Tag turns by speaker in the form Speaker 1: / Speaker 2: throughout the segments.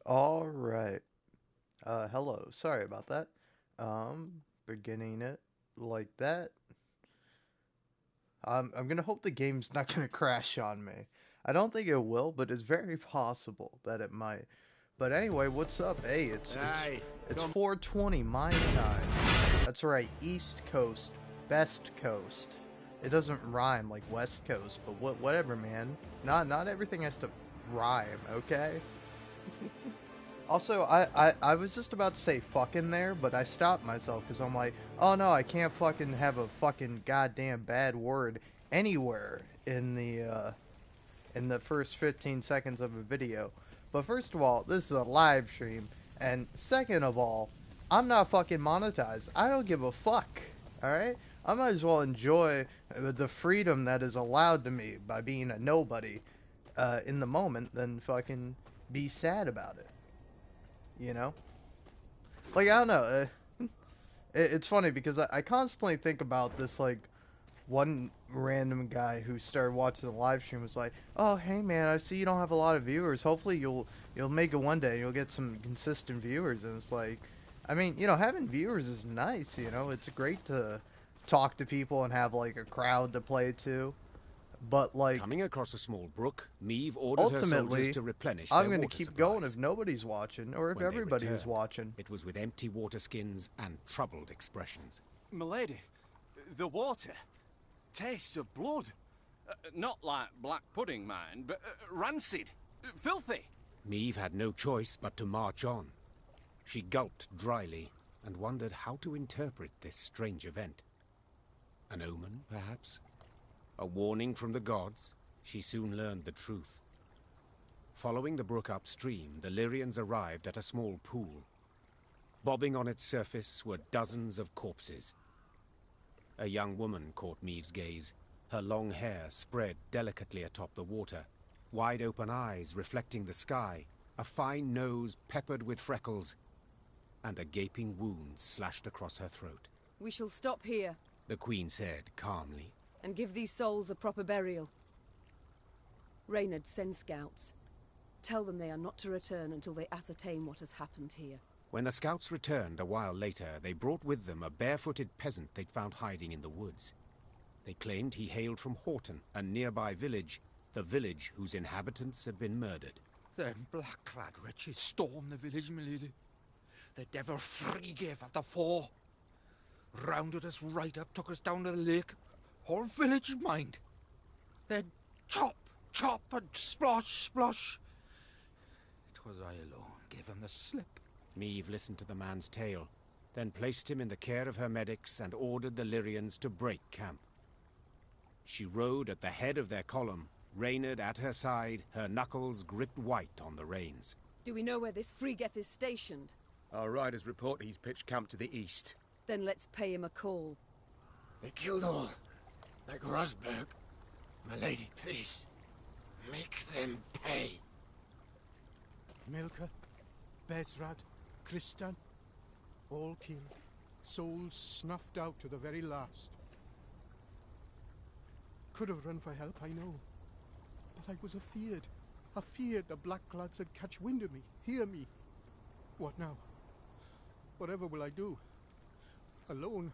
Speaker 1: All right. Hello. Sorry about that. Beginning it like that. I'm gonna hope the game's not gonna crash on me. I don't think it will, but it's very possible that it might. But anyway, what's up? Hey,
Speaker 2: Aye,
Speaker 1: it's
Speaker 2: come.
Speaker 1: 4:20 my time. That's right, East Coast, Best Coast. It doesn't rhyme like West Coast, but whatever, man. Not everything has to rhyme, okay? Also, I was just about to say fucking there, but I stopped myself because I'm like, oh no, I can't fucking have a fucking goddamn bad word anywhere in the first 15 seconds of a video. But first of all, this is a live stream, and second of all, I'm not fucking monetized. I don't give a fuck. All right, I might as well enjoy the freedom that is allowed to me by being a nobody in the moment than fucking be sad about it. You know? Like I don't know. It's funny because I constantly think about this. Like one random guy who started watching the live stream was like, "Oh, hey man, I see you don't have a lot of viewers. Hopefully you'll make it one day. You'll get some consistent viewers." And it's like, I mean, having viewers is nice. It's great to talk to people and have like a crowd to play to. But like
Speaker 2: Coming across a small brook, Meve ordered her soldiers
Speaker 1: ultimately,
Speaker 2: to replenish
Speaker 1: I'm
Speaker 2: their
Speaker 1: gonna
Speaker 2: water
Speaker 1: keep going if
Speaker 2: supplies.
Speaker 1: nobody's watching or if
Speaker 2: When they
Speaker 1: everybody is
Speaker 2: returned,
Speaker 1: watching.
Speaker 2: it was with empty water skins and troubled expressions.
Speaker 3: Milady, the water tastes of blood. Not like black pudding, mind, but rancid, filthy.
Speaker 2: Meve had no choice but to march on. She gulped dryly and wondered how to interpret this strange event. An omen, perhaps? A warning from the gods? She soon learned the truth. Following the brook upstream, the Lyrians arrived at a small pool. Bobbing on its surface were dozens of corpses. A young woman caught Meve's gaze, her long hair spread delicately atop the water, wide-open eyes reflecting the sky, a fine nose peppered with freckles, and a gaping wound slashed across her throat.
Speaker 4: We shall stop here,
Speaker 2: The Queen said calmly.
Speaker 4: and give these souls a proper burial. Reynard, send scouts. Tell them they are not to return until they ascertain what has happened here.
Speaker 2: When the scouts returned a while later, they brought with them a barefooted peasant they'd found hiding in the woods. They claimed he hailed from Horton, a nearby village, the village whose inhabitants had been murdered.
Speaker 5: Them black-clad wretches stormed the village, milady. The devil free gave at the fore. Rounded us right up, took us down to the lake. Whole village, mind. Then chop, chop, and splosh, splosh. 'Twas I alone gave him the slip.
Speaker 2: Meve listened to the man's tale, then placed him in the care of her medics and ordered the Lyrians to break camp. She rode at the head of their column, Reynard at her side, her knuckles gripped white on the reins.
Speaker 4: Do we know where this Frigef is stationed?
Speaker 6: Our riders report he's pitched camp to the east.
Speaker 4: Then let's pay him a call.
Speaker 5: They killed all, like Rosberg. My lady, please, make them pay.
Speaker 7: Milka, Bezrad, Kristan, all killed, souls snuffed out to the very last. Could have run for help, I know, but I was afeard. Afeard the blackclads had catch wind of me, hear me. What now? Whatever will I do? Alone,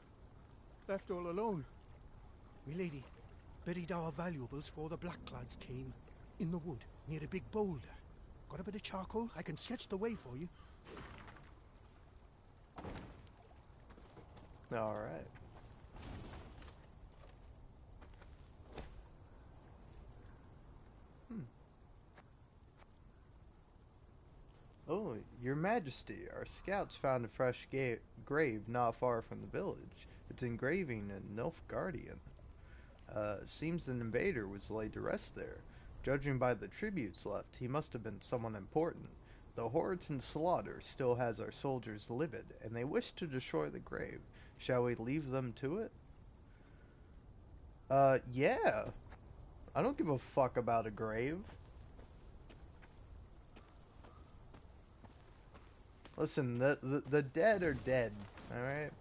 Speaker 7: left all alone. Milady, buried our valuables for the blackclads came, in the wood, near a big boulder. Got a bit of charcoal? I can sketch the way for you.
Speaker 1: All right. Oh, Your Majesty, our scouts found a fresh grave not far from the village. Its engraving in Nilfgaardian. Seems an invader was laid to rest there. Judging by the tributes left, he must have been someone important. The Horton slaughter still has our soldiers livid, and they wish to destroy the grave. Shall we leave them to it? Yeah. I don't give a fuck about a grave. Listen, the dead are dead, alright?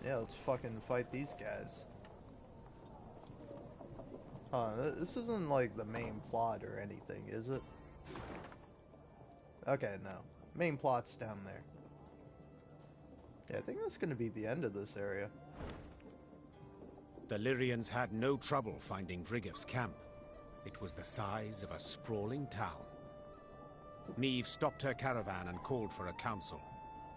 Speaker 1: Yeah, let's fucking fight these guys. This isn't like the main plot or anything, is it? Okay, no. Main plot's down there. Yeah, I think that's gonna be the end of this area.
Speaker 2: The Lyrians had no trouble finding Vrygif's camp. It was the size of a sprawling town. Meve stopped her caravan and called for a council.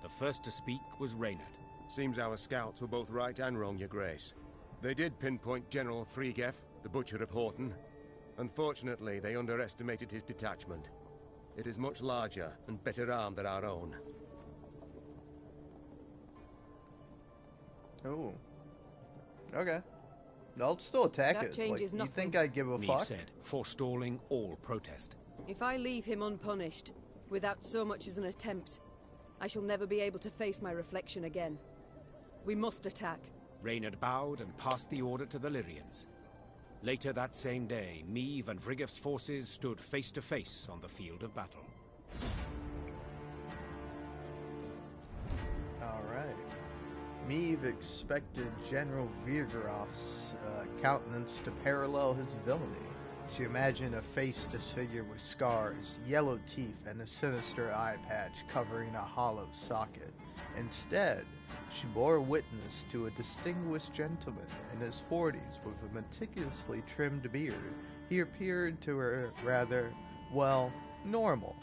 Speaker 2: The first to speak was Reynard.
Speaker 6: Seems our scouts were both right and wrong, Your Grace. They did pinpoint General Threegef, the Butcher of Horton. Unfortunately, they underestimated his detachment. It is much larger and better armed than our own.
Speaker 1: Oh. Okay. I'll still attack
Speaker 4: That
Speaker 1: it.
Speaker 4: changes
Speaker 1: You
Speaker 4: nothing.
Speaker 1: think I'd give a
Speaker 2: Meve
Speaker 1: fuck?
Speaker 2: said, forestalling all protest.
Speaker 4: If I leave him unpunished, without so much as an attempt, I shall never be able to face my reflection again. We must attack.
Speaker 2: Reynard bowed and passed the order to the Lyrians. Later that same day, Meve and Vrygif's forces stood face to face on the field of battle.
Speaker 1: Alright. Meve expected General Virgorov's countenance to parallel his villainy. She imagined a face disfigured with scars, yellow teeth, and a sinister eye patch covering a hollow socket. Instead, she bore witness to a distinguished gentleman in his 40s with a meticulously trimmed beard. He appeared to her rather, well, normal.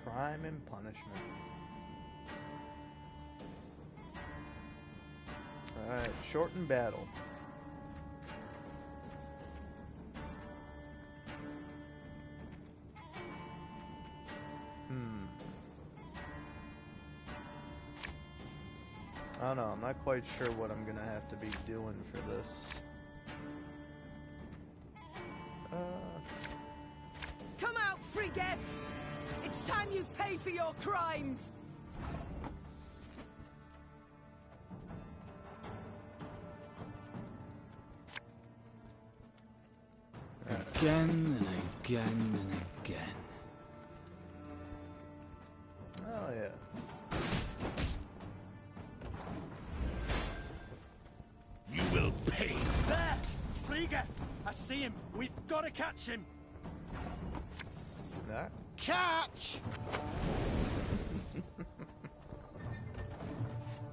Speaker 1: Crime and punishment. Alright, shorten battle. I don't know, I'm not quite sure what I'm gonna have to be doing for this.
Speaker 4: Come out, Threegef! It's time you pay for your crimes!
Speaker 8: Again and again and again.
Speaker 1: Oh yeah.
Speaker 3: You will pay. There! Frigga! I see him. We've got to catch him.
Speaker 1: Alright.
Speaker 3: Catch!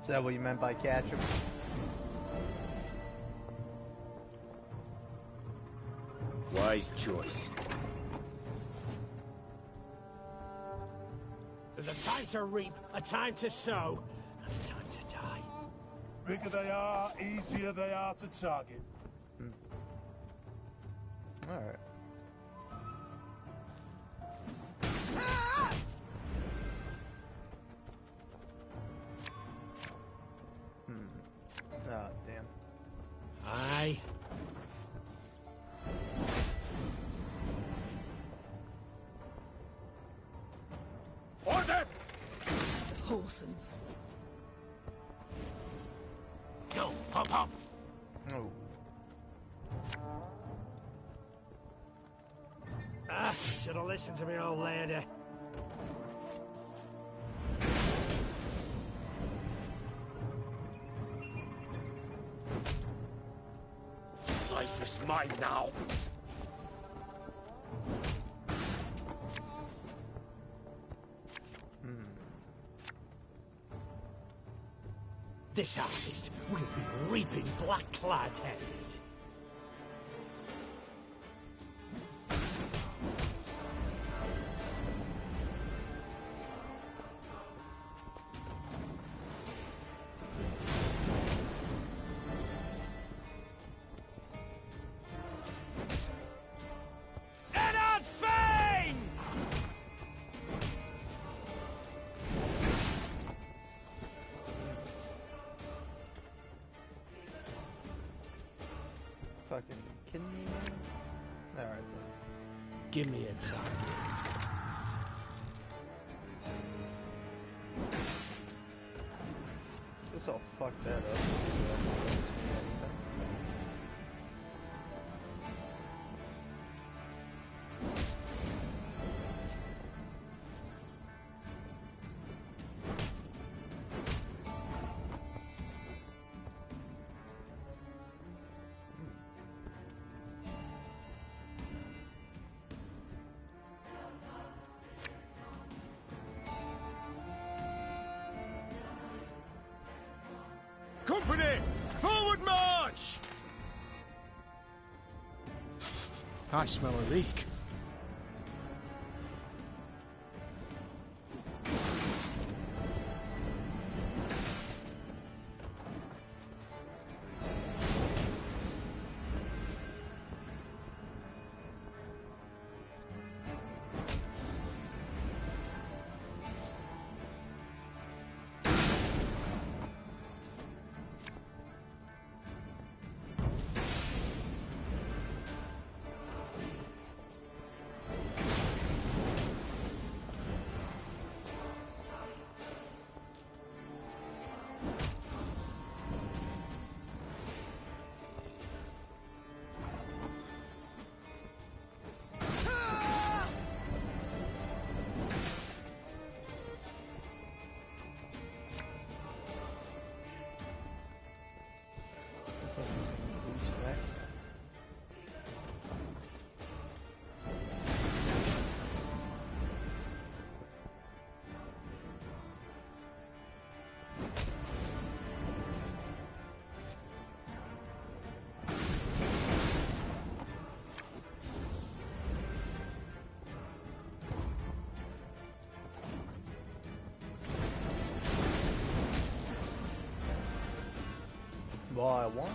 Speaker 1: Is that what you meant by catch him?
Speaker 6: Wise choice.
Speaker 9: There's a time to reap, a time to sow, and a time to die.
Speaker 10: Bigger they are, easier they are to target.
Speaker 1: Alright. Ah, damn.
Speaker 9: Aye.
Speaker 3: Order!
Speaker 4: Horsens.
Speaker 3: Go, pop, pop.
Speaker 1: Oh.
Speaker 9: Should have listened to me old lady.
Speaker 3: Life is mine now.
Speaker 9: This harvest will be reaping black-clad heads.
Speaker 3: Eddard Fane!
Speaker 1: Fucking kidding me? Alright then.
Speaker 9: Give me a target.
Speaker 1: Guess I'll fuck that up. See what else me anything.
Speaker 10: I smell a leak.
Speaker 1: Well, I won.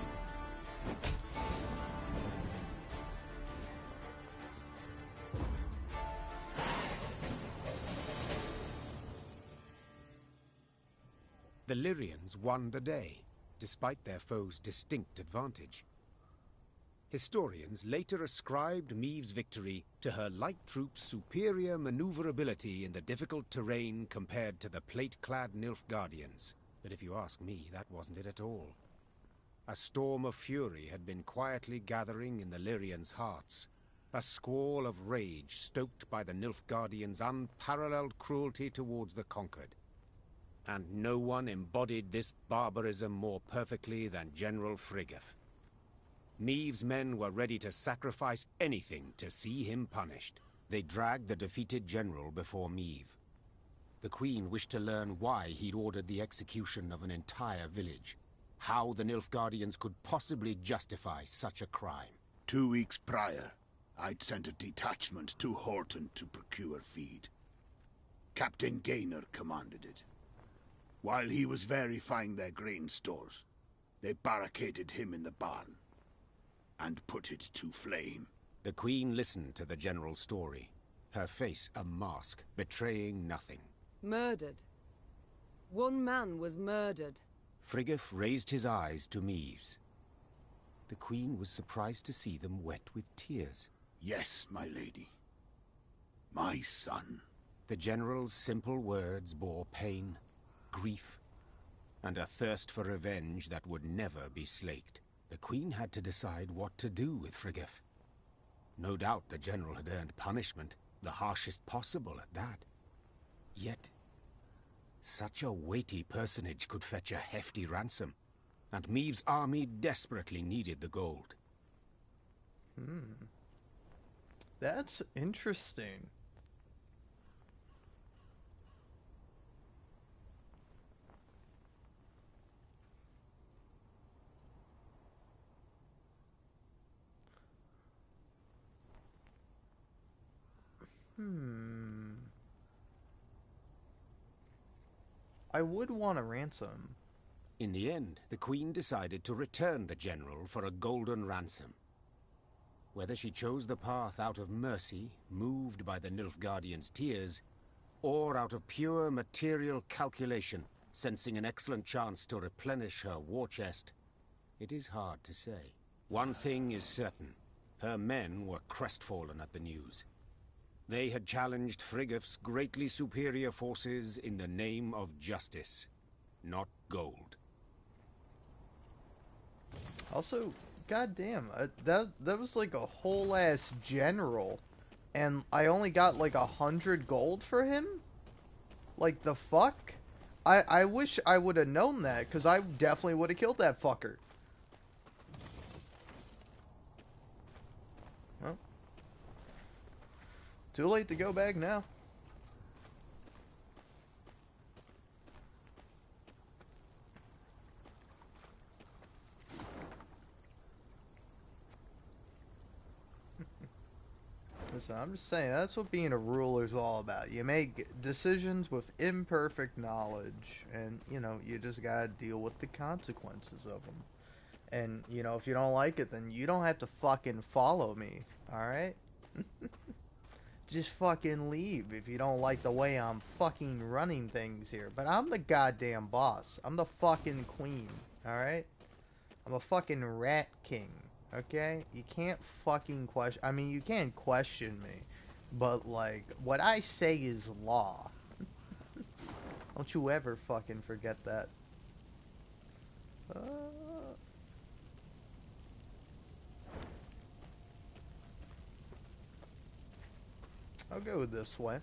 Speaker 2: The Lyrians won the day, despite their foe's distinct advantage. Historians later ascribed Maeve's victory to her light troops' superior maneuverability in the difficult terrain compared to the plate-clad Nilfgaardians. But if you ask me, that wasn't it at all. A storm of fury had been quietly gathering in the Lyrians' hearts, a squall of rage stoked by the Nilfgaardians' unparalleled cruelty towards the conquered. And no one embodied this barbarism more perfectly than General Friggeff. Maeve's men were ready to sacrifice anything to see him punished. They dragged the defeated general before Maeve. The Queen wished to learn why he'd ordered the execution of an entire village. How the Nilfgaardians could possibly justify such a crime.
Speaker 11: 2 weeks prior, I'd sent a detachment to Horton to procure feed. Captain Gaynor commanded it. While he was verifying their grain stores, they barricaded him in the barn and put it to flame.
Speaker 2: The Queen listened to the general's story, her face a mask, betraying nothing.
Speaker 4: Murdered. One man was murdered.
Speaker 2: Friggeff raised his eyes to Maeve's. The Queen was surprised to see them wet with tears.
Speaker 11: Yes, my lady. My son.
Speaker 2: The general's simple words bore pain, grief, and a thirst for revenge that would never be slaked. The Queen had to decide what to do with Friggeff. No doubt the general had earned punishment, the harshest possible at that. Yet, such a weighty personage could fetch a hefty ransom, and Maeve's army desperately needed the gold.
Speaker 1: That's interesting. I would want a ransom.
Speaker 2: In the end, the Queen decided to return the general for a golden ransom. Whether she chose the path out of mercy, moved by the Nilfgaardians' tears, or out of pure material calculation, sensing an excellent chance to replenish her war chest, it is hard to say. One thing is certain. Her men were crestfallen at the news. They had challenged Friggeff's greatly superior forces in the name of justice, not gold.
Speaker 1: Also, goddamn, that was like a whole ass general, and I only got like 100 gold for him? Like, the fuck? I wish I would have known that, because I definitely would have killed that fucker. Well, too late to go back now. Listen, I'm just saying, that's what being a ruler is all about. You make decisions with imperfect knowledge, and, you know, you just gotta deal with the consequences of them. And, you know, if you don't like it, then you don't have to fucking follow me, alright? Just fucking leave if you don't like the way I'm fucking running things here. But I'm the goddamn boss. I'm the fucking queen, alright? I'm a fucking rat king, okay? You can't fucking question... I mean, you can question me, but, like, what I say is law. Don't you ever fucking forget that. I'll go this way.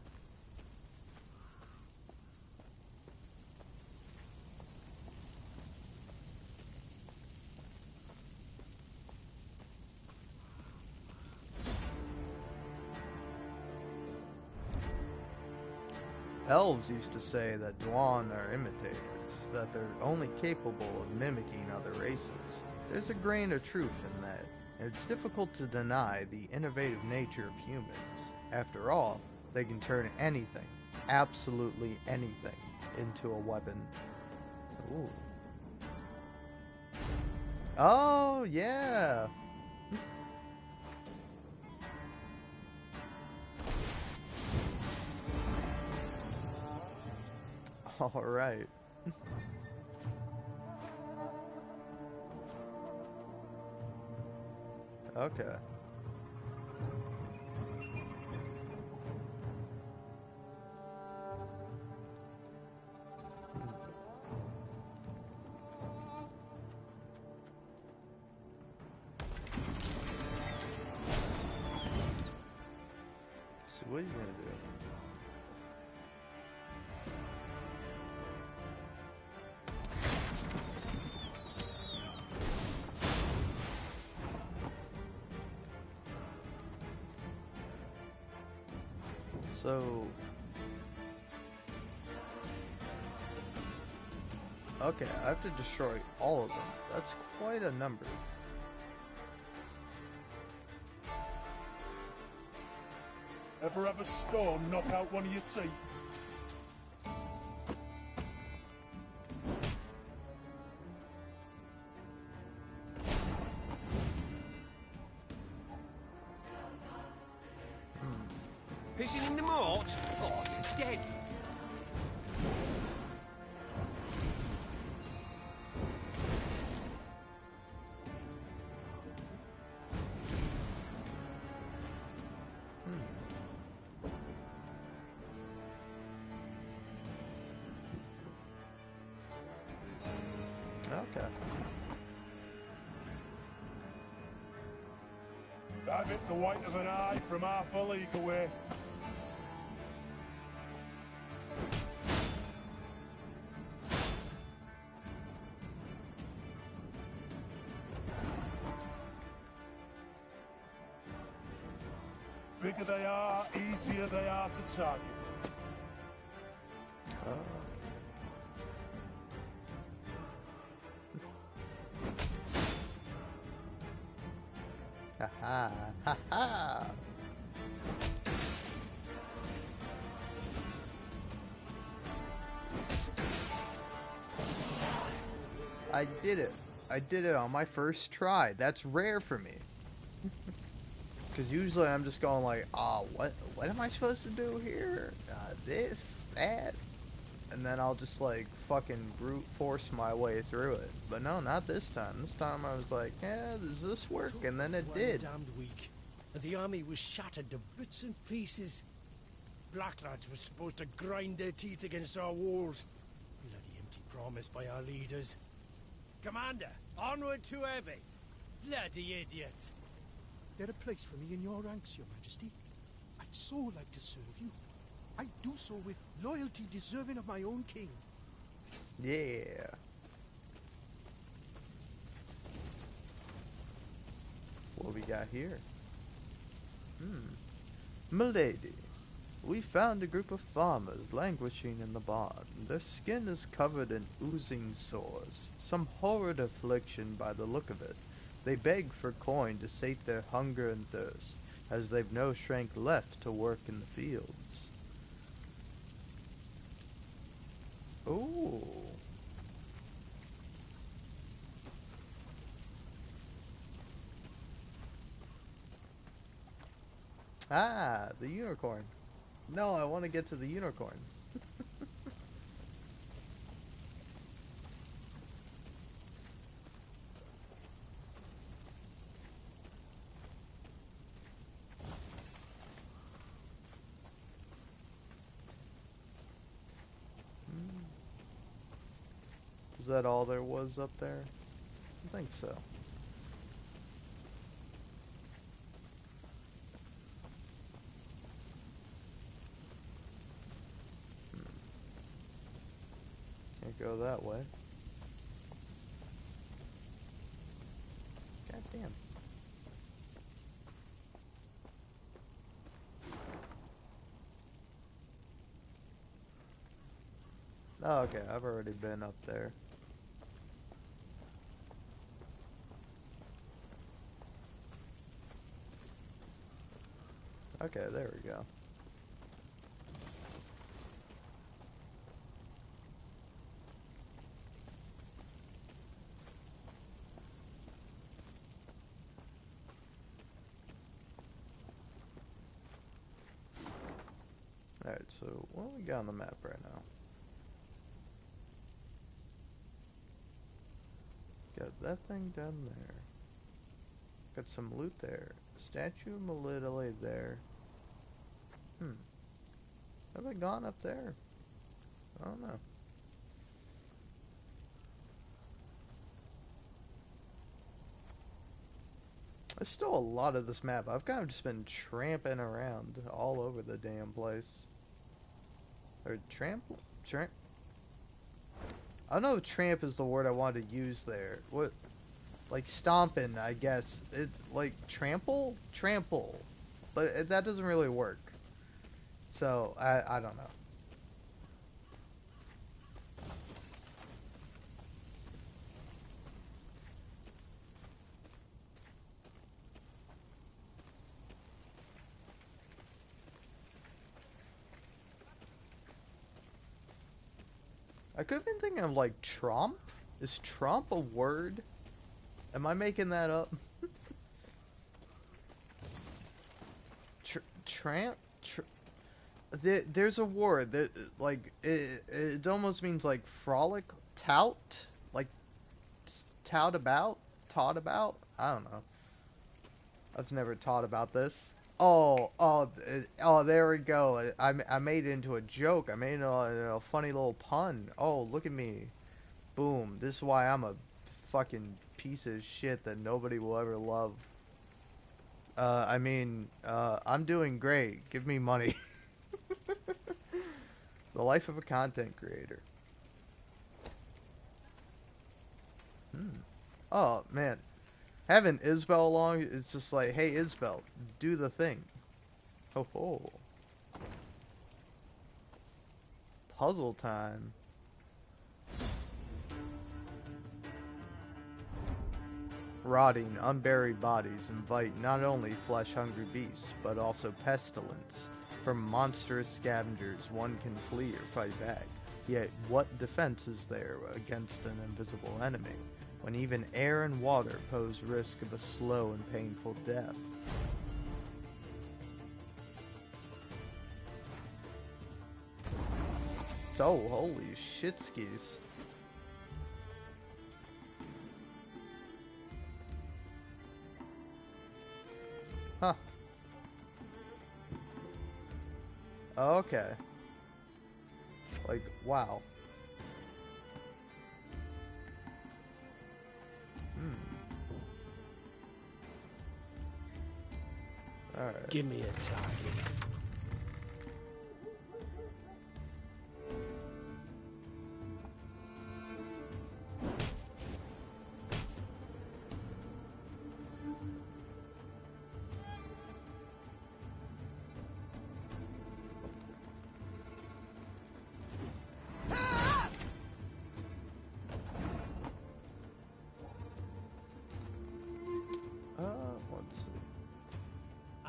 Speaker 1: Elves used to say that Dwan are imitators, that they're only capable of mimicking other races. There's a grain of truth in that, and it's difficult to deny the innovative nature of humans. After all, they can turn anything, absolutely anything, into a weapon. Ooh. Oh, yeah! Alright. Okay. So what are you gonna do? So... okay, I have to destroy all of them. That's quite a number.
Speaker 10: Ever have a storm knock out one of your teeth?
Speaker 2: Pissing in the moat? Oh, you're dead.
Speaker 1: Okay.
Speaker 10: I've hit the white of an eye from half a league away. Bigger they are, easier they are to target.
Speaker 1: Ha ha ha ha! I did it. I did it on my first try. That's rare for me. Because usually I'm just going like, oh, what am I supposed to do here? This, that. And then I'll just like fucking brute force my way through it. But no, not this time. This time I was like, yeah, does this work? And then it did.
Speaker 9: Damned weak, and the army was shattered to bits and pieces. Blacklads were supposed to grind their teeth against our walls. Bloody empty promise by our leaders. Commander, onward to Abbey. Bloody idiots.
Speaker 7: There a place for me in your ranks, Your Majesty? I'd so like to serve you. I do so with loyalty deserving of my own king.
Speaker 1: Yeah. What we got here? Milady, we found a group of farmers languishing in the barn. Their skin is covered in oozing sores, some horrid affliction by the look of it. They beg for coin to sate their hunger and thirst. as they've no strength left to work in the fields. Ooh. Ah, the unicorn. No, I want to get to the unicorn. Is that all there was up there? I think so. Can't go that way. God damn. Oh, okay, I've already been up there. Okay, there we go. Alright, so what do we got on the map right now? Got that thing down there. Got some loot there. Statue of Melitele there. Have I gone up there? I don't know. There's still a lot of this map. I've kind of just been tramping around all over the damn place. Or tramp? I don't know if tramp is the word I wanted to use there. What? Like stomping, I guess. It like trample? Trample. But that doesn't really work. So, I don't know. I could have been thinking of like tromp. Is tromp a word? Am I making that up? Tramp? There's a word that like it almost means like frolic, tout, like tout about, taught about. I don't know. I've never taught about this. Oh, there we go. I made it into a joke. I made it a funny little pun. Oh, look at me. Boom. This is why I'm a fucking piece of shit that nobody will ever love. I'm doing great. Give me money. The life of a content creator. Oh, man. Having Isbell along, it's just like, hey, Isbell, do the thing. Ho ho. Puzzle time. Rotting, unburied bodies invite not only flesh-hungry beasts, but also pestilence. From monstrous scavengers, one can flee or fight back. Yet, what defense is there against an invisible enemy, when even air and water pose risk of a slow and painful death? Oh, holy shitskis. Huh. Okay. Like, wow. Alright.
Speaker 9: Give me a target.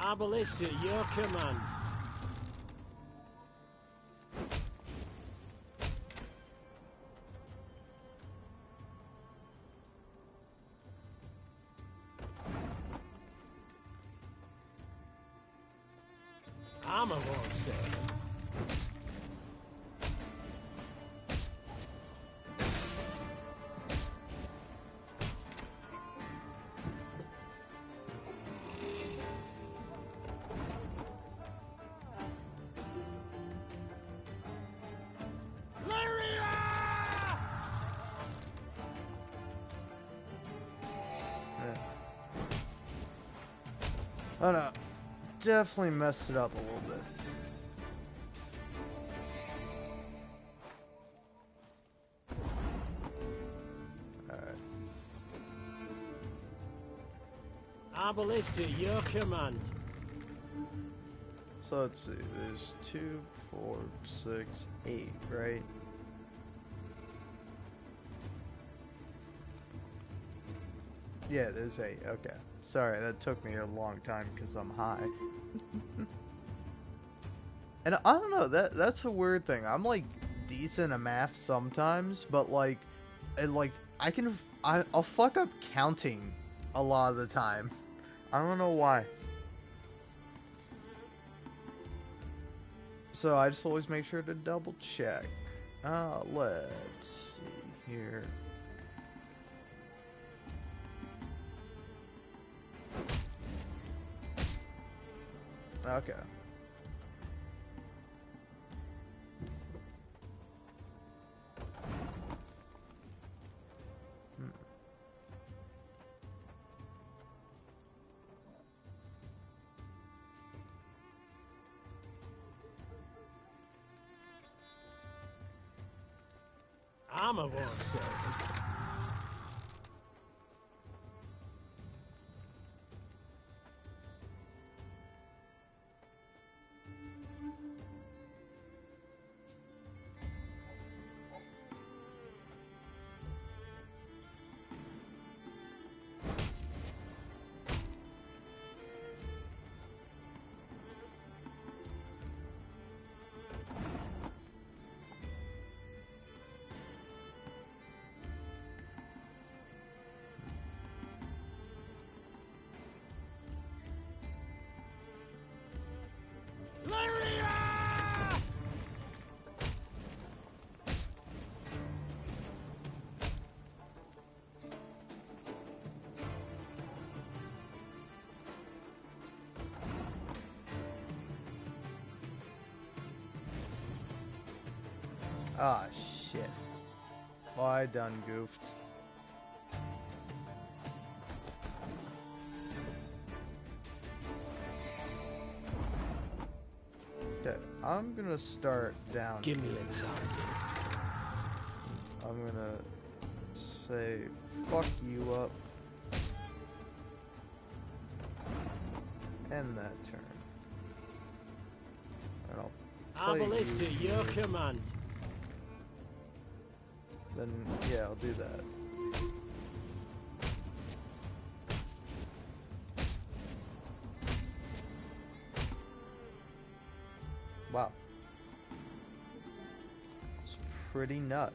Speaker 9: Our ballista, your command. Armor won't save.
Speaker 1: Oh no, definitely messed it up a little bit. Alright.
Speaker 9: Our ballista, your command.
Speaker 1: So let's see, there's 2, 4, 6, 8, right? Yeah, there's 8, okay. Sorry, that took me a long time because I'm high. And I don't know, that's a weird thing. I'm like decent at math sometimes, but like, I'll fuck up counting a lot of the time. I don't know why. So I just always make sure to double check. Let's see here. Okay.
Speaker 9: Armor won't save.
Speaker 1: Ah, shit. Well, I done goofed. Okay, I'm gonna start down.
Speaker 9: Give me a target.
Speaker 1: I'm gonna say, fuck you up. End that turn. And I'll
Speaker 9: Our
Speaker 1: play
Speaker 9: ballista,
Speaker 1: you
Speaker 9: your
Speaker 1: here.
Speaker 9: command.
Speaker 1: Then, yeah, I'll do that. Wow. It's pretty nuts.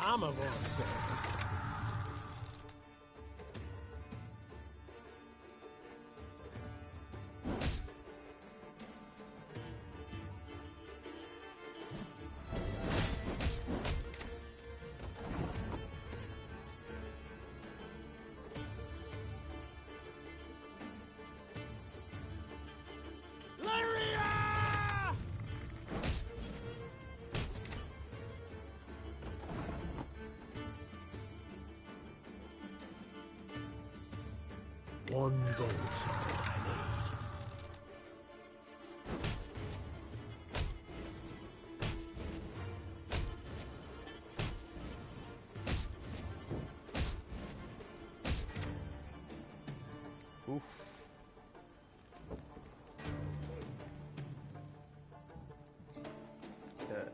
Speaker 9: Armor won't save. One bolt I need.
Speaker 1: Oof. Okay.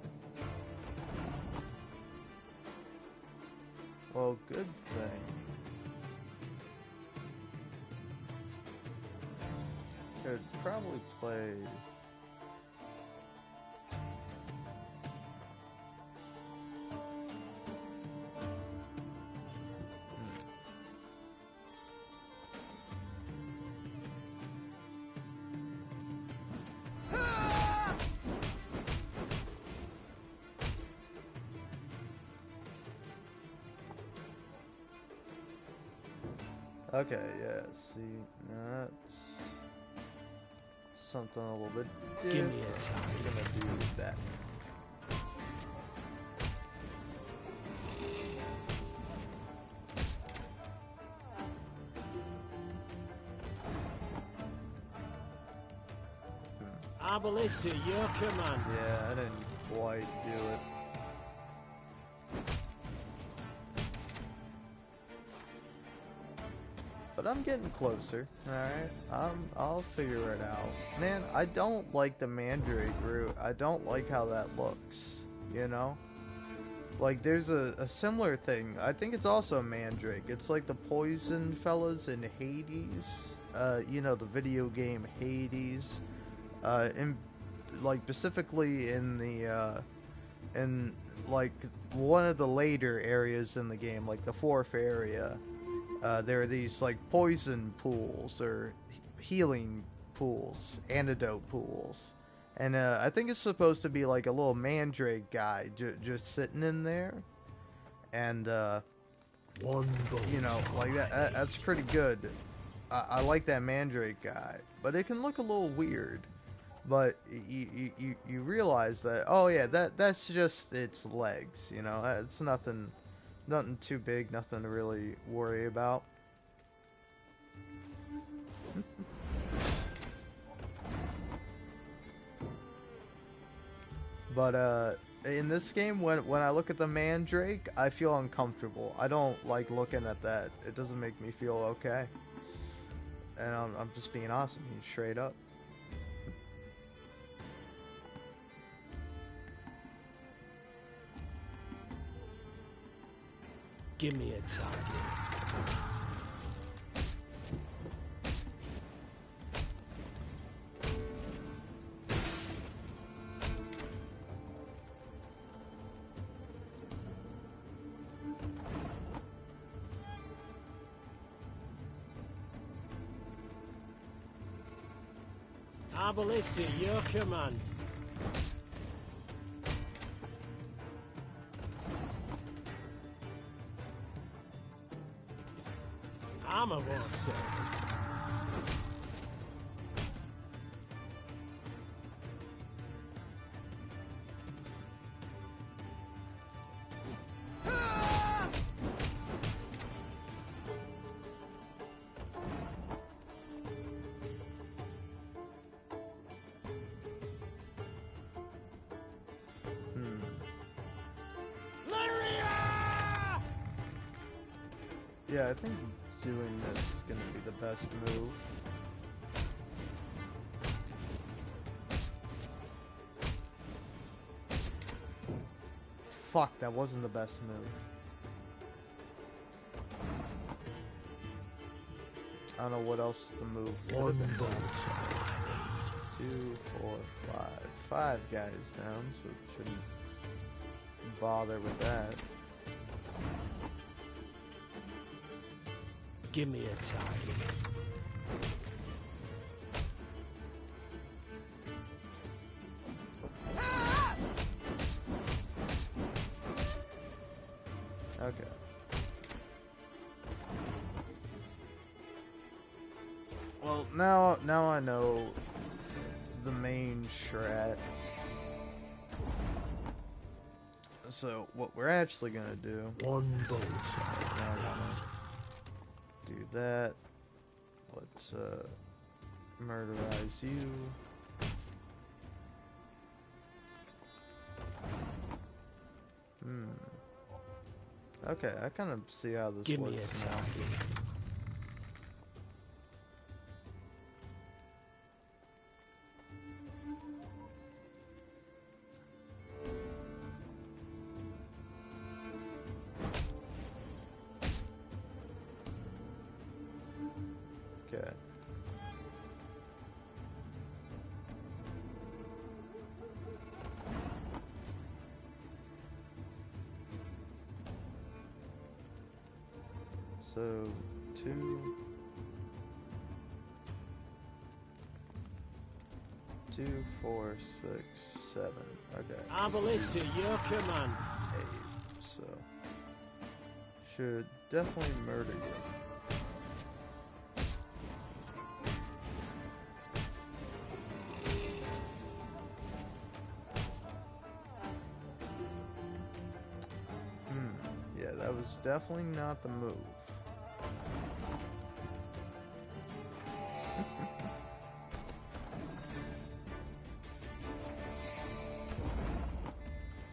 Speaker 1: Well, good thing. Could probably play. Okay, yeah, see, that's something a little bit
Speaker 9: Give me
Speaker 1: different.
Speaker 9: a time.
Speaker 1: I'm gonna do that.
Speaker 9: Arbalista, your command.
Speaker 1: Yeah, I didn't quite do it. But I'm getting closer, alright? I'll figure it out. Man, I don't like the Mandrake route. I don't like how that looks, you know? Like, there's a similar thing. I think it's also a Mandrake. It's like the poison fellas in Hades. You know, the video game Hades. Like, specifically in the, like, one of the later areas in the game, like the 4th area. There are these like poison pools or healing pools, antidote pools, and I think it's supposed to be like a little mandrake guy just sitting in there, and
Speaker 9: One bolt.
Speaker 1: you know, like that. That's pretty good. I like that mandrake guy, but it can look a little weird. But you realize that, oh yeah, that's just its legs, you know. It's nothing too big, nothing to really worry about. But in this game, when I look at the Mandrake, I feel uncomfortable. I don't like looking at that. It doesn't make me feel okay. And I'm just being awesome, straight up.
Speaker 9: Give me a target. Arbalista, your command. Armor won't serve.
Speaker 1: Yeah, I think doing this is gonna be the best move. Fuck, that wasn't the best move. I don't know what else the move would have been. 2, 4, 5. 5 guys down, so shouldn't bother with that.
Speaker 9: Give me a target.
Speaker 1: Okay. Well, now I know the main strat. So what we're actually gonna do?
Speaker 9: One bolt.
Speaker 1: Now I'm gonna do that Let's murderize you. Okay, I kind of see how this
Speaker 9: Give me
Speaker 1: works
Speaker 9: a
Speaker 1: now.
Speaker 9: target.
Speaker 1: Okay. So, 2, 4, 6, 7. Okay.
Speaker 9: Arbalist at your command.
Speaker 1: 8. So, should definitely murder you. Yeah, that was definitely not the move.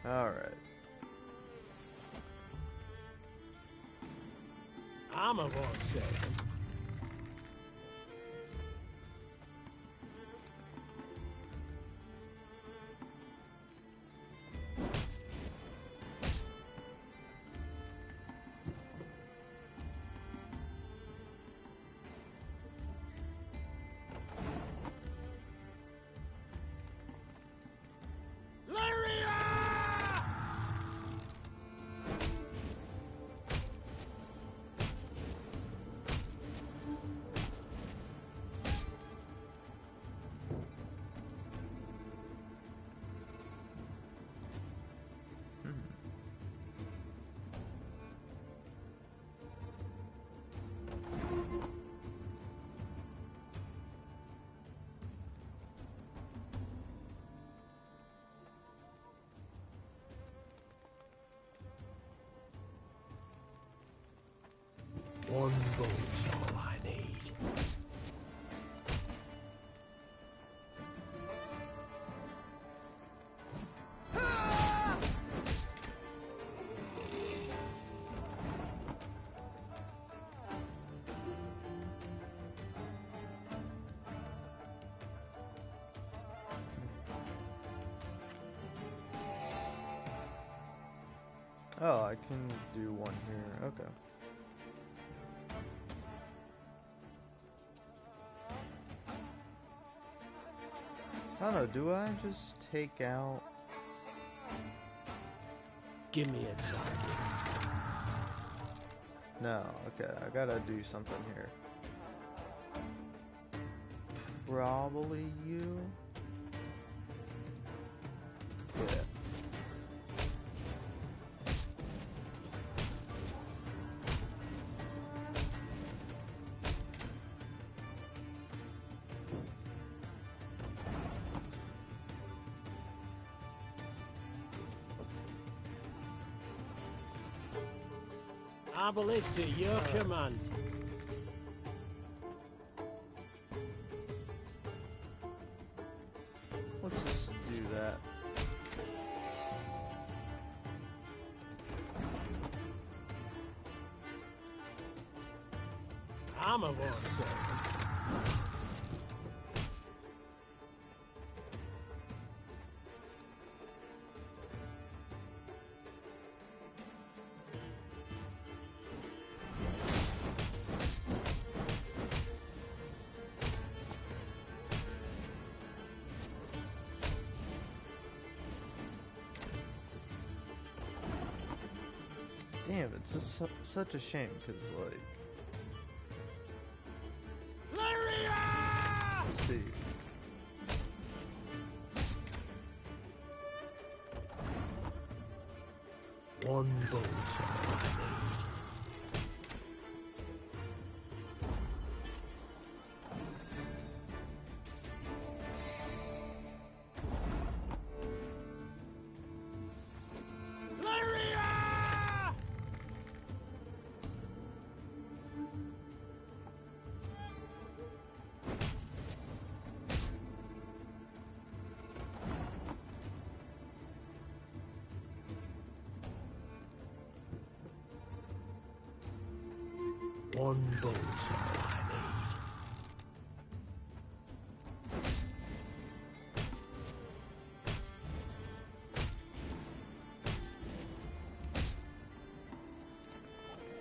Speaker 1: Alright.
Speaker 9: Armor won't save him. One bolt's all I need.
Speaker 1: Oh, I can do one here. Okay. I don't know, do I just take out...
Speaker 9: Give me a target.
Speaker 1: No, okay, I gotta do something here. Probably you? Yeah.
Speaker 9: Arbalist at your command.
Speaker 1: Let's just do that.
Speaker 9: Armor won't save him.
Speaker 1: Damn, it's just such a shame, because, like... Let's see.
Speaker 9: One bolt all I need. One bolt's all I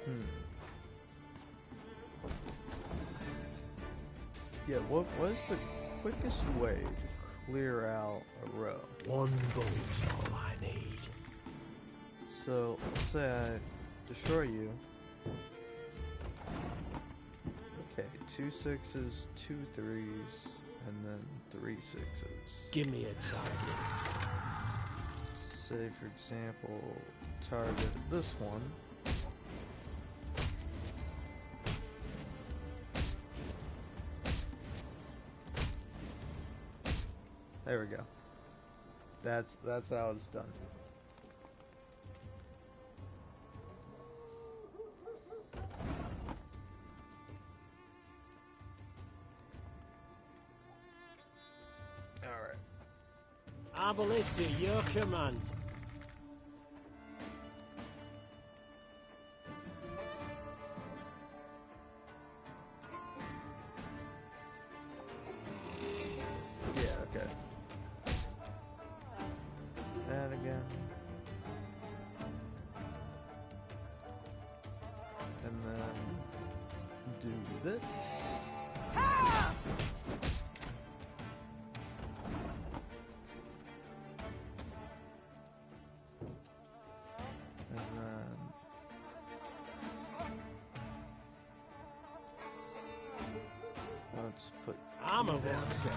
Speaker 9: need.
Speaker 1: Yeah, what's the quickest way to clear out a row?
Speaker 9: One bolt's all I need.
Speaker 1: So, let's say I destroy you. Okay, 2 6s, 2 3s, and then 3 6s.
Speaker 9: Give me a target.
Speaker 1: Say, for example, target this one. There we go. That's how it's done. Alright.
Speaker 9: Arbalista, your command.
Speaker 1: Yeah, okay. That again. And then do this. And then let's put
Speaker 9: I'm a
Speaker 1: you down.
Speaker 9: monster.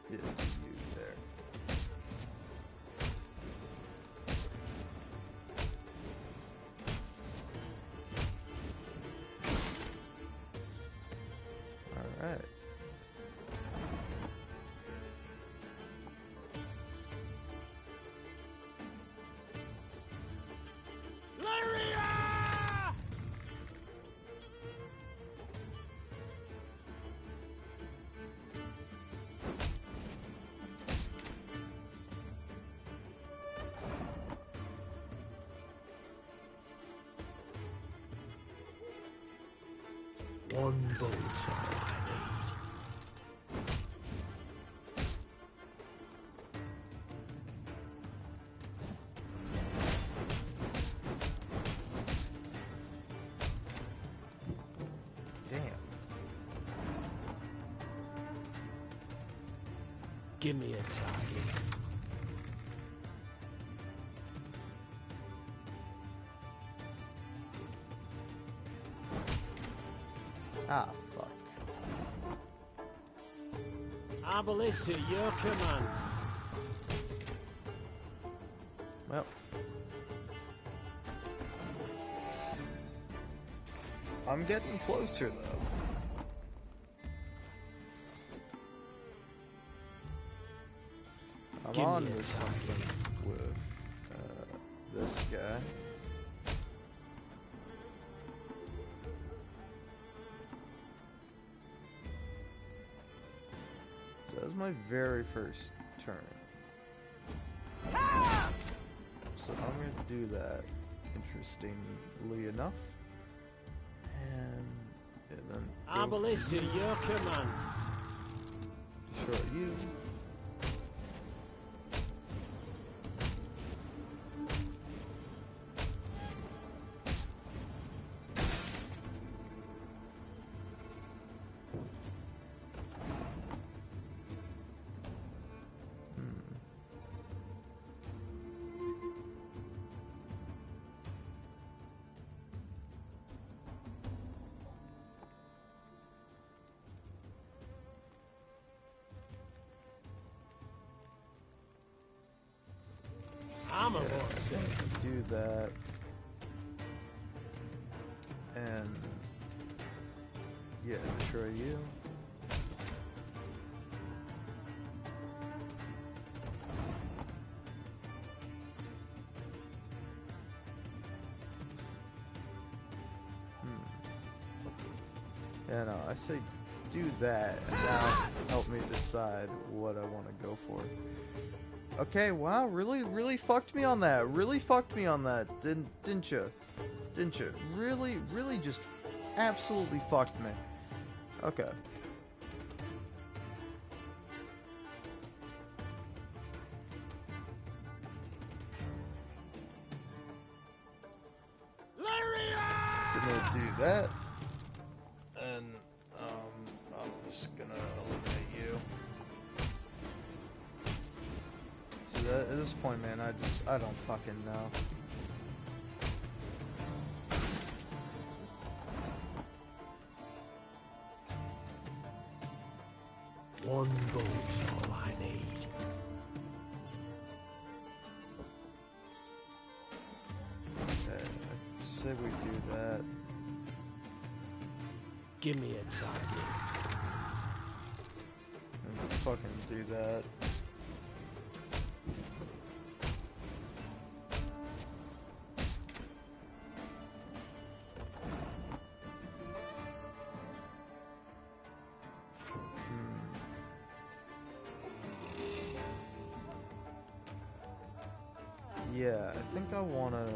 Speaker 1: Yeah, you there. All right.
Speaker 9: One bolt's all I need.
Speaker 1: Damn.
Speaker 9: Give me a target.
Speaker 1: Ah, fuck.
Speaker 9: Arbalista, your command.
Speaker 1: Well. I'm getting closer, though. I'm
Speaker 9: Give me
Speaker 1: on
Speaker 9: a
Speaker 1: to something with this guy. So that was my very first turn. So I'm going to do that, interestingly enough. And then
Speaker 9: Arbalista, your command.
Speaker 1: destroy you.
Speaker 9: I'm a monster.
Speaker 1: Do that. And yeah, destroy you. Yeah, no, I say do that, and now help me decide what I want to go for. Okay, wow, really fucked me on that. Really fucked me on that. Didn't you? Didn't you? Really just absolutely fucked me. Okay. Gonna do that. And, I'm just gonna eliminate you. So at this point, man, I don't fucking know.
Speaker 9: One boat's all I need.
Speaker 1: Okay, I say we do that.
Speaker 9: Give me a target.
Speaker 1: And fucking do that. Yeah, I think I wanna...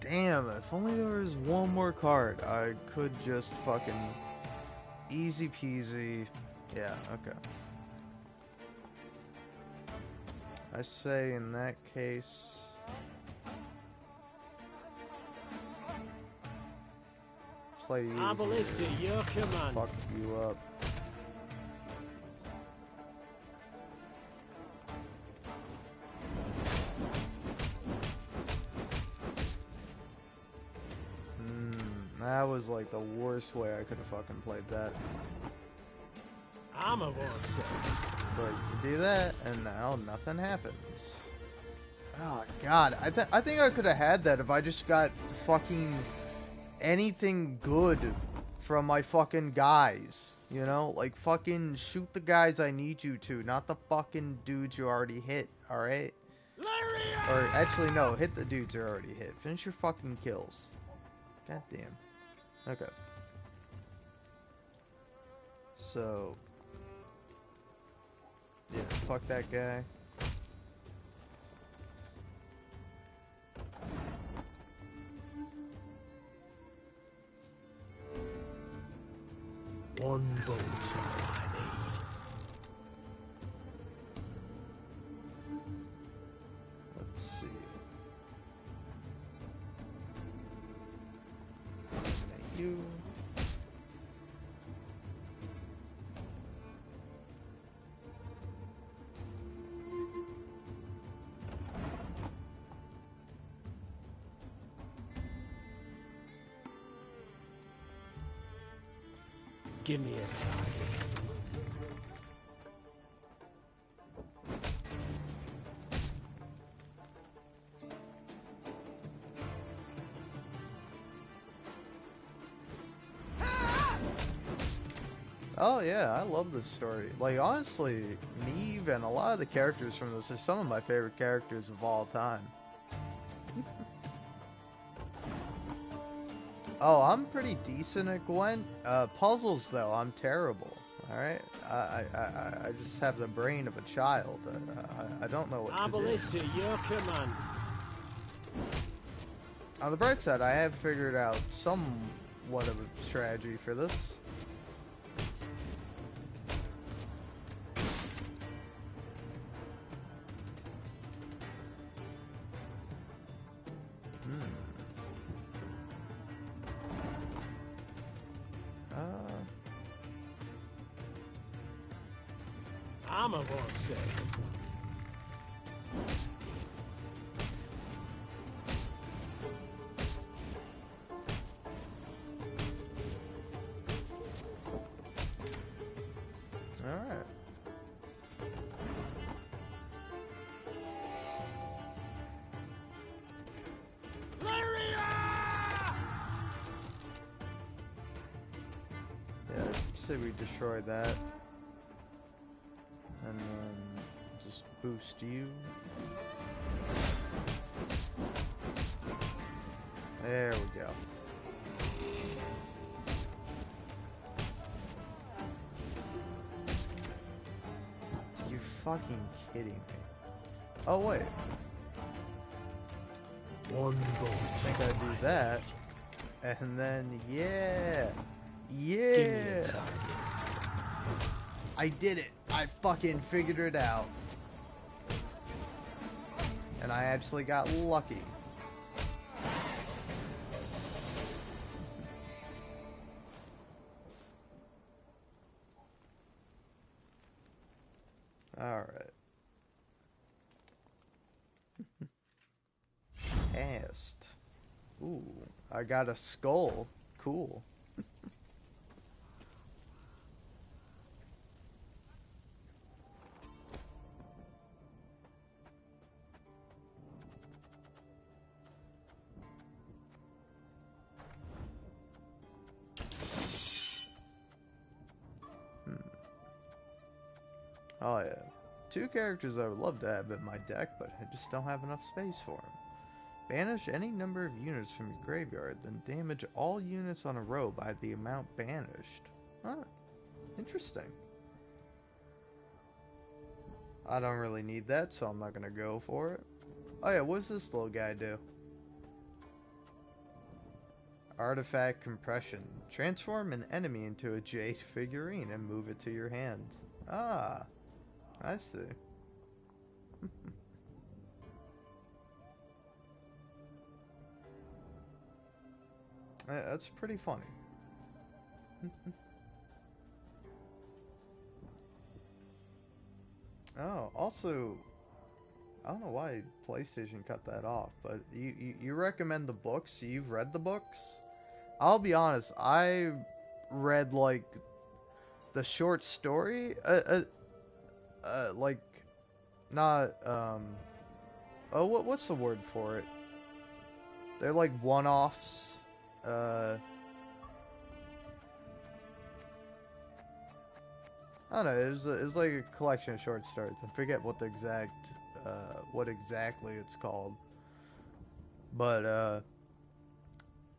Speaker 1: Damn, if only there was one more card, I could just fucking... Easy peasy. Yeah, okay. I say in that case... Play you
Speaker 9: Ballista, your command.
Speaker 1: Fuck you up. That was like the worst way I could have fucking played that.
Speaker 9: I'm a boss.
Speaker 1: But you do that, and now nothing happens. Oh god, I think I could have had that if I just got fucking anything good from my fucking guys. You know, like fucking shoot the guys I need you to, not the fucking dudes you already hit. All right? Or actually, no, hit the dudes you already hit. Finish your fucking kills. God damn. Okay. So, yeah, fuck that guy.
Speaker 9: One boat all I need.
Speaker 1: Let's see. You.
Speaker 9: Give me a target.
Speaker 1: Oh yeah, I love this story. Like honestly, Neve and a lot of the characters from this are some of my favorite characters of all time. Oh, I'm pretty decent at Gwent. Puzzles though, I'm terrible. All right, I just have the brain of a child. I don't know what to do.
Speaker 9: Ballista, your command.
Speaker 1: On the bright side, I have figured out somewhat of a strategy for this.
Speaker 9: I'm a boss.
Speaker 1: Alright. Yeah, I'd say we destroy that. And then just boost you. There we go. fucking kidding me? Oh wait.
Speaker 9: One bolt.
Speaker 1: I think I do that. And then, yeah.
Speaker 9: Give me a
Speaker 1: Yeah.
Speaker 9: target.
Speaker 1: I did it. I fucking figured it out. And I actually got lucky. Alright. Cast. Ooh, I got a skull. Cool. Oh yeah. 2 characters I would love to have in my deck, but I just don't have enough space for them. Banish any number of units from your graveyard, then damage all units on a row by the amount banished. Huh. Interesting. I don't really need that, so I'm not gonna go for it. Oh yeah, what does this little guy do? Artifact compression. Transform an enemy into a jade figurine and move it to your hand. Ah, I see. That's pretty funny. Oh, also, I don't know why PlayStation cut that off, but you recommend the books? You've read the books? I'll be honest, I read like the short story, like not oh, what's the word for it? They're like one-offs. I don't know. It was like a collection of short stories. I forget what the exact what exactly it's called. But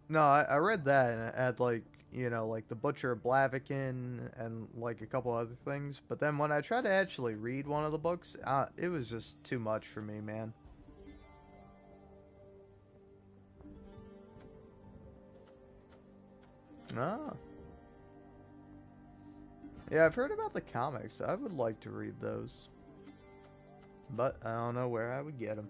Speaker 1: no, I read that and it had like, you know, like the Butcher of Blaviken and like a couple other things. But then when I tried to actually read one of the books, it was just too much for me, man. Ah. Yeah, I've heard about the comics. I would like to read those. But I don't know where I would get them.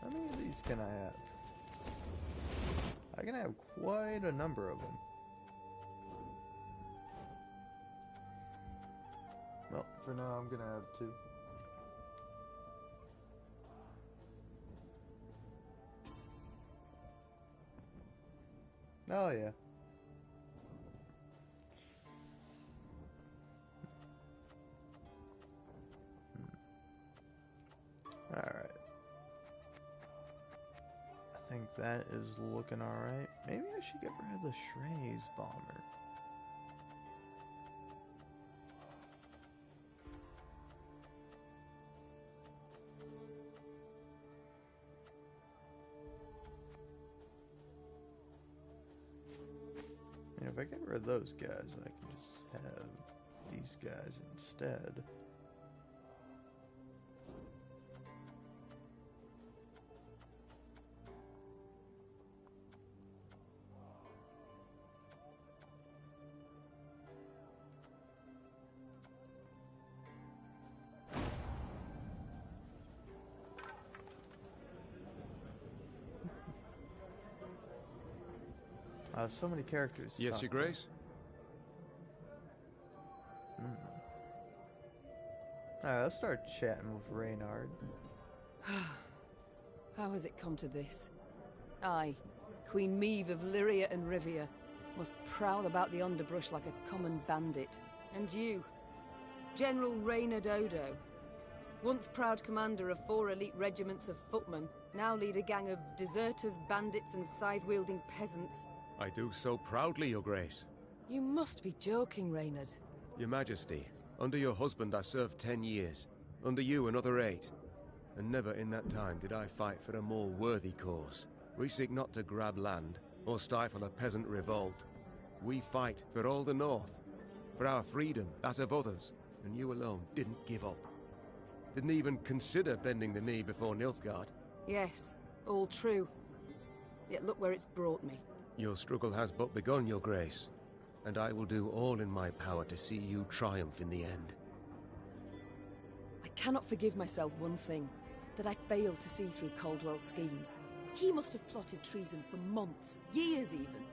Speaker 1: How many of these can I have? I can have quite a number of them. Well, for now I'm gonna have 2. Oh yeah. Alright. I think that is looking alright. Maybe I should get rid of the Shrey's bomber. And if I get rid of those guys, I can just have these guys instead. So many characters.
Speaker 6: Yes, Your Grace?
Speaker 1: Alright, let's start chatting with Reynard.
Speaker 4: How has it come to this? Aye. Queen Meve of Lyria and Rivia must prowl about the underbrush like a common bandit. And you, General Reynard Odo, once proud commander of 4 elite regiments of footmen, now lead a gang of deserters, bandits, and scythe-wielding peasants.
Speaker 6: I do so proudly, Your Grace.
Speaker 4: You must be joking, Reynard.
Speaker 6: Your Majesty, under your husband I served 10 years. Under you another 8. And never in that time did I fight for a more worthy cause. We seek not to grab land, or stifle a peasant revolt. We fight for all the North. For our freedom, that of others. And you alone didn't give up. Didn't even consider bending the knee before Nilfgaard.
Speaker 4: Yes, all true. Yet look where it's brought me.
Speaker 6: Your struggle has but begun, Your Grace. And I will do all in my power to see you triumph in the end.
Speaker 4: I cannot forgive myself one thing. That I failed to see through Caldwell's schemes. He must have plotted treason for months, years even.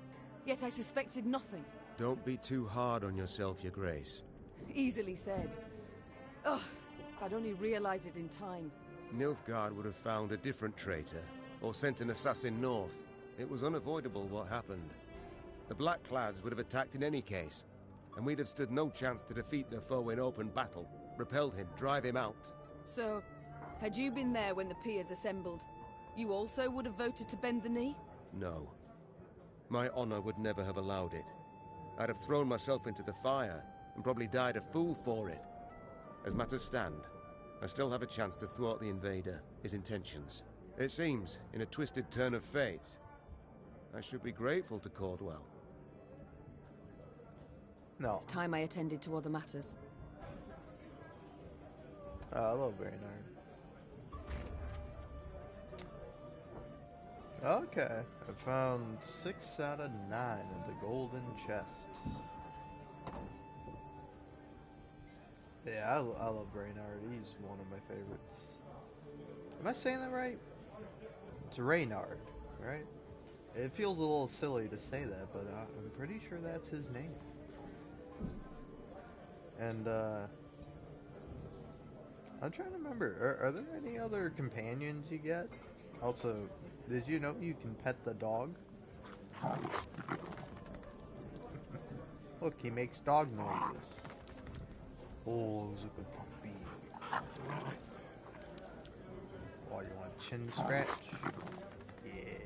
Speaker 4: Yet I suspected nothing.
Speaker 6: Don't be too hard on yourself, Your Grace.
Speaker 4: Easily said. Ugh, if I'd only realized it in time.
Speaker 6: Nilfgaard would have found a different traitor, or sent an assassin north. It was unavoidable what happened. The Blackclads would have attacked in any case, and we'd have stood no chance to defeat the foe in open battle, repelled him, drive him out.
Speaker 4: So, had you been there when the peers assembled, you also would have voted to bend the knee?
Speaker 6: No. My honor would never have allowed it. I'd have thrown myself into the fire, and probably died a fool for it. As matters stand, I still have a chance to thwart the invader, his intentions. It seems, in a twisted turn of fate, I should be grateful to Caldwell.
Speaker 1: No.
Speaker 4: It's time I attended to other matters.
Speaker 1: Hello, Brainard. Okay, I found 6 out of 9 of the golden chests. Yeah, I love Reynard. He's one of my favorites. Am I saying that right? It's Reynard, right? It feels a little silly to say that, but I'm pretty sure that's his name. And, I'm trying to remember, are there any other companions you get? Also, did you know you can pet the dog? Look, he makes dog noises. Oh, he's a good puppy. Oh, you want chin scratch? Yeah.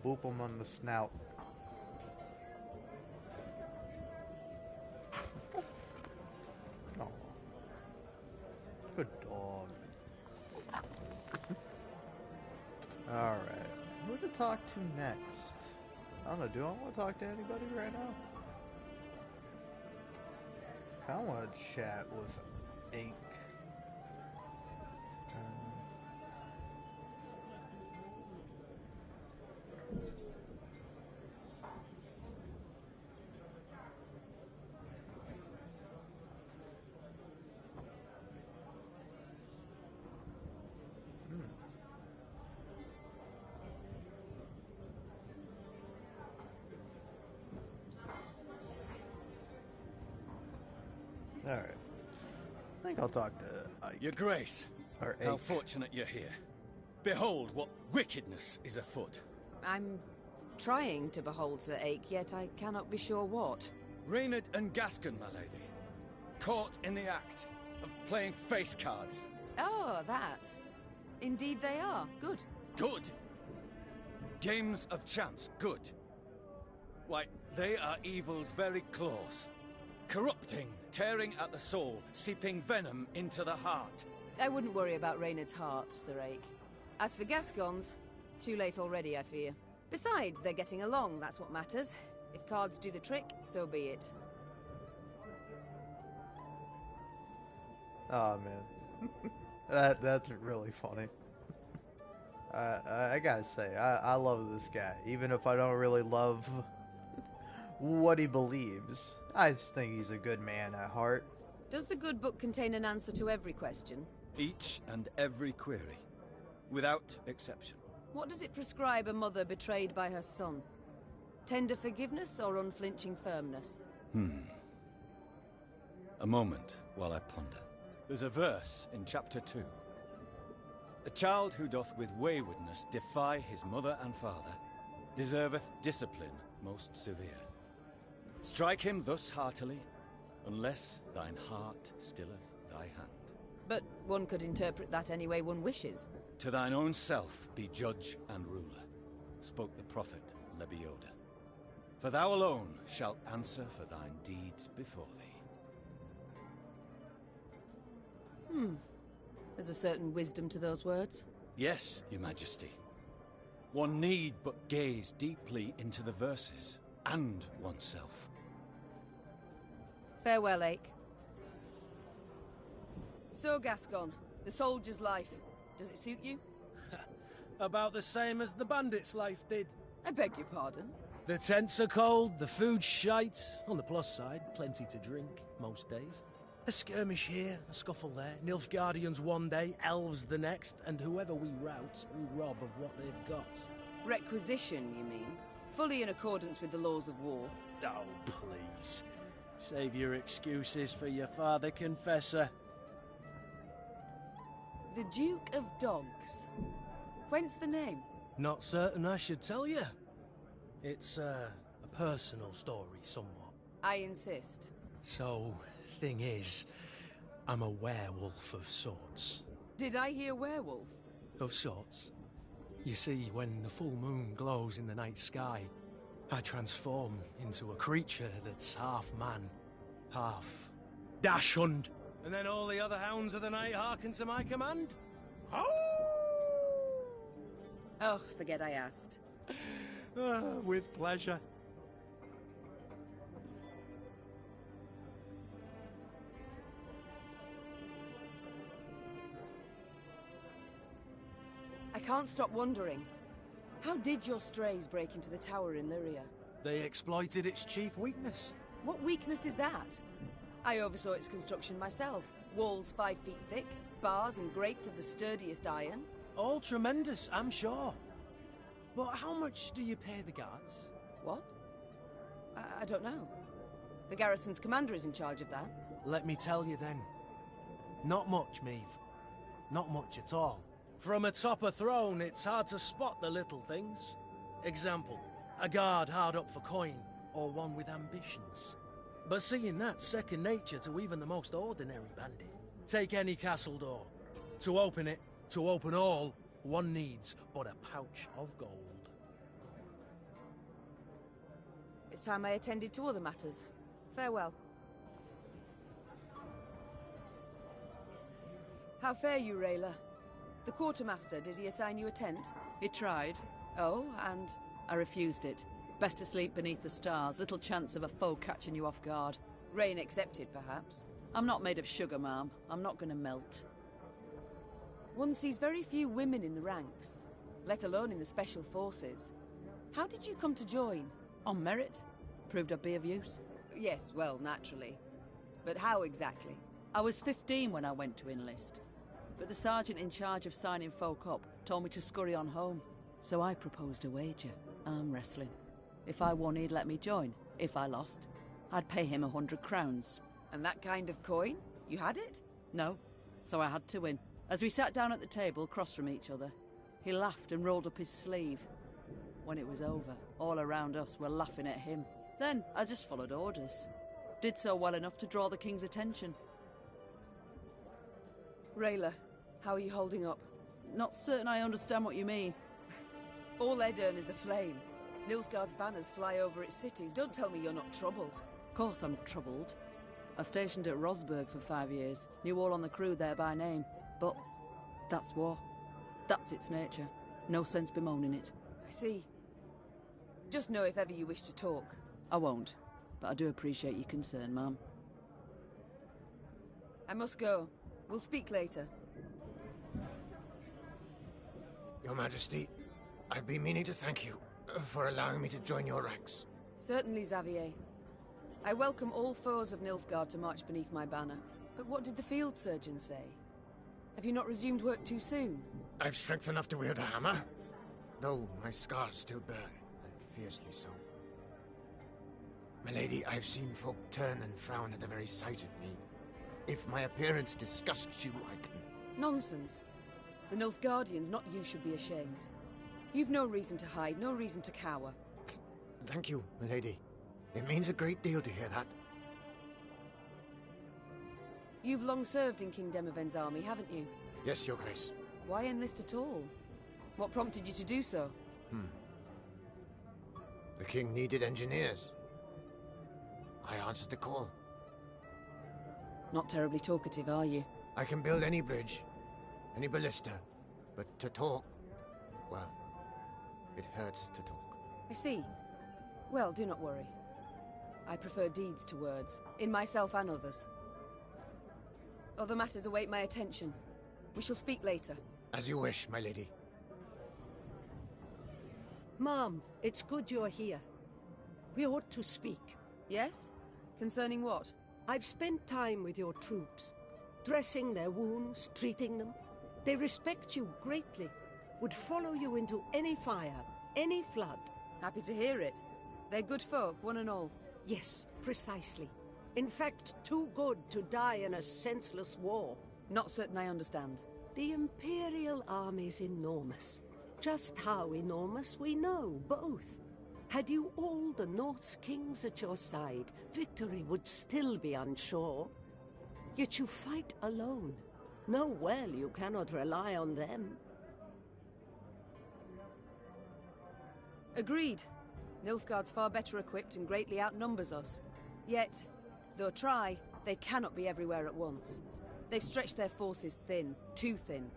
Speaker 1: Boop him on the snout. Oh. Good dog. Alright. Who to talk to next? I don't know, do I want to talk to anybody right now? I want to chat with Ink. Alright. I think I'll talk to Ike.
Speaker 3: Your Grace,
Speaker 1: Or
Speaker 3: how
Speaker 1: Ike.
Speaker 3: fortunate you're here. Behold what wickedness is afoot.
Speaker 4: I'm trying to behold Sir Ache, yet I cannot be sure what.
Speaker 3: Reynard and Gascon, my lady. Caught in the act of playing face cards.
Speaker 4: Oh, that. Indeed they are. Good.
Speaker 3: Good. Games of chance, good. Why, they are evil's very claws. Corrupting, tearing at the soul, seeping venom into the heart.
Speaker 4: I wouldn't worry about Reynard's heart, Sir Ache. As for Gascon's, too late already, I fear. Besides, they're getting along, that's what matters. If cards do the trick, so be it.
Speaker 1: Oh man, that's really funny. I gotta say, I love this guy, even if I don't really love what he believes. I just think he's a good man at heart.
Speaker 4: Does the good book contain an answer to every question?
Speaker 3: Each and every query, without exception.
Speaker 4: What does it prescribe a mother betrayed by her son? Tender forgiveness or unflinching firmness?
Speaker 3: A moment while I ponder. There's a verse in chapter 2. The child who doth with waywardness defy his mother and father deserveth discipline most severe. Strike him thus heartily, unless thine heart stilleth thy hand.
Speaker 4: But one could interpret that any way one wishes.
Speaker 3: To thine own self be judge and ruler, spoke the prophet Lebioda. For thou alone shalt answer for thine deeds before thee.
Speaker 4: There's a certain wisdom to those words.
Speaker 3: Yes, your majesty. One need but gaze deeply into the verses, and oneself.
Speaker 4: Farewell, Ake. So, Gascon, the soldier's life, does it suit you?
Speaker 9: About the same as the bandit's life did.
Speaker 4: I beg your pardon?
Speaker 9: The tents are cold, the food's shite. On the plus side, plenty to drink, most days. A skirmish here, a scuffle there, Nilfgaardians one day, elves the next, and whoever we rout, we rob of what they've got.
Speaker 4: Requisition, you mean? Fully in accordance with the laws of war.
Speaker 9: Oh, please. Save your excuses for your father confessor.
Speaker 4: The Duke of Dogs. Whence the name?
Speaker 9: Not certain I should tell you. It's a personal story, somewhat.
Speaker 4: I insist.
Speaker 9: So, thing is, I'm a werewolf of sorts.
Speaker 4: Did I hear werewolf?
Speaker 9: Of sorts. You see, when the full moon glows in the night sky, I transform into a creature that's half man, half dachshund. And then all the other hounds of the night hearken to my command.
Speaker 4: Oh, forget I asked.
Speaker 9: With pleasure.
Speaker 4: I can't stop wondering. How did your strays break into the tower in Lyria?
Speaker 9: They exploited its chief weakness.
Speaker 4: What weakness is that? I oversaw its construction myself. Walls 5 feet thick, bars and grates of the sturdiest iron.
Speaker 9: All tremendous, I'm sure. But how much do you pay the guards?
Speaker 4: What? I don't know. The garrison's commander is in charge of that.
Speaker 9: Let me tell you then. Not much, Meave. Not much at all. From atop a throne, it's hard to spot the little things. Example, a guard hard up for coin, or one with ambitions. But seeing that's second nature to even the most ordinary bandit. Take any castle door. To open it, to open all, one needs but a pouch of gold.
Speaker 4: It's time I attended to other matters. Farewell. How fare you, Rayla? The quartermaster, did he assign you a tent?
Speaker 12: He tried.
Speaker 4: Oh, and?
Speaker 12: I refused it. Best to sleep beneath the stars, little chance of a foe catching you off guard.
Speaker 4: Rain accepted, perhaps.
Speaker 12: I'm not made of sugar, ma'am. I'm not gonna melt.
Speaker 4: One sees very few women in the ranks, let alone in the special forces. How did you come to join?
Speaker 12: On merit. Proved I'd be of use.
Speaker 4: Yes, well, naturally. But how exactly?
Speaker 12: I was 15 when I went to enlist. But the sergeant in charge of signing folk up told me to scurry on home. So I proposed a wager. Arm wrestling. If I won, he'd let me join. If I lost, I'd pay him 100 crowns.
Speaker 4: And that kind of coin? You had it?
Speaker 12: No. So I had to win. As we sat down at the table, across from each other, he laughed and rolled up his sleeve. When it was over, all around us were laughing at him. Then I just followed orders. Did so well enough to draw the king's attention.
Speaker 4: Rayla, how are you holding up?
Speaker 12: Not certain I understand what you mean.
Speaker 4: All Edirn is aflame. Nilfgaard's banners fly over its cities. Don't tell me you're not troubled.
Speaker 12: Of course I'm troubled. I stationed at Rosberg for 5 years. Knew all on the crew there by name. But that's war. That's its nature. No sense bemoaning it.
Speaker 4: I see. Just know if ever you wish to talk.
Speaker 12: I won't. But I do appreciate your concern, ma'am.
Speaker 4: I must go. We'll speak later.
Speaker 13: Your Majesty, I've been meaning to thank you for allowing me to join your ranks.
Speaker 4: Certainly, Xavier. I welcome all foes of Nilfgaard to march beneath my banner. But what did the field surgeon say? Have you not resumed work too soon?
Speaker 13: I've strength enough to wield a hammer, though my scars still burn, and fiercely so. My lady, I've seen folk turn and frown at the very sight of me. If my appearance disgusts you, I can...
Speaker 4: Nonsense. The Nilfgaardians, not you, should be ashamed. You've no reason to hide, no reason to cower.
Speaker 13: Thank you, milady. It means a great deal to hear that.
Speaker 4: You've long served in King Demoven's army, haven't you?
Speaker 13: Yes, Your Grace.
Speaker 4: Why enlist at all? What prompted you to do so?
Speaker 13: The king needed engineers. I answered the call.
Speaker 4: Not terribly talkative, are you?
Speaker 13: I can build any bridge, any ballista, but to talk, well, it hurts to talk.
Speaker 4: I see. Well, do not worry. I prefer deeds to words, in myself and others. Other matters await my attention. We shall speak later.
Speaker 13: As you wish, my lady.
Speaker 14: Mom, it's good you're here. We ought to speak.
Speaker 4: Yes? Concerning what?
Speaker 14: I've spent time with your troops, dressing their wounds, treating them. They respect you greatly, would follow you into any fire, any flood.
Speaker 4: Happy to hear it. They're good folk, one and all.
Speaker 14: Yes, precisely. In fact, too good to die in a senseless war.
Speaker 4: Not certain I understand.
Speaker 14: The Imperial army's enormous. Just how enormous we know, both. Had you all the North's kings at your side, victory would still be unsure. Yet you fight alone. Know well you cannot rely on them.
Speaker 4: Agreed. Nilfgaard's far better equipped and greatly outnumbers us. Yet, though try, they cannot be everywhere at once. They've stretched their forces thin, too thin.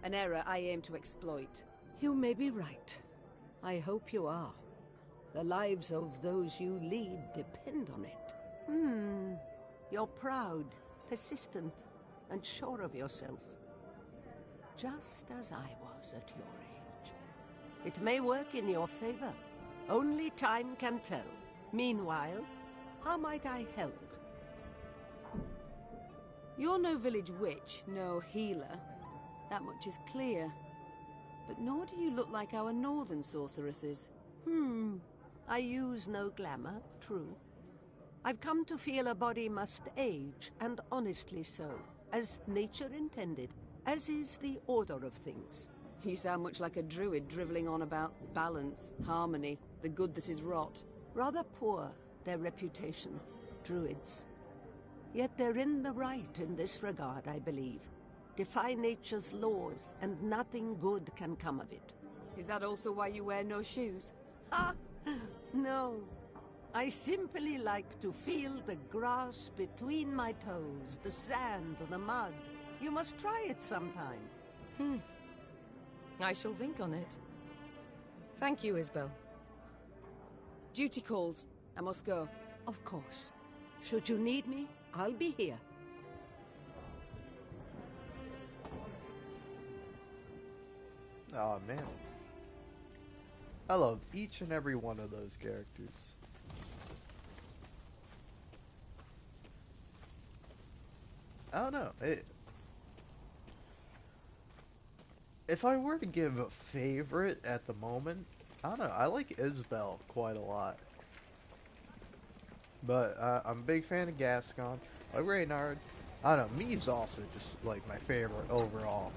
Speaker 4: An error I aim to exploit.
Speaker 14: You may be right. I hope you are. The lives of those you lead depend on it. You're proud, persistent, and sure of yourself. Just as I was at your age. It may work in your favor. Only time can tell. Meanwhile, how might I help?
Speaker 4: You're no village witch, no healer. That much is clear. But nor do you look like our northern sorceresses.
Speaker 14: I use no glamour, true. I've come to feel a body must age, and honestly so, as nature intended, as is the order of things.
Speaker 4: You sound much like a druid drivelling on about balance, harmony, the good that is rot.
Speaker 14: Rather poor, their reputation, druids. Yet they're in the right in this regard, I believe. Defy nature's laws, and nothing good can come of it.
Speaker 4: Is that also why you wear no shoes?
Speaker 14: No. I simply like to feel the grass between my toes, the sand, the mud. You must try it sometime.
Speaker 4: I shall think on it. Thank you, Isbel. Duty calls. I must go.
Speaker 14: Of course. Should you need me, I'll be here.
Speaker 1: Oh man. I love each and every one of those characters. I don't know. If I were to give a favorite at the moment, I don't know. I like Isbel quite a lot. But I'm a big fan of Gascon. I like Reynard. I don't know. Meave's also just like my favorite overall.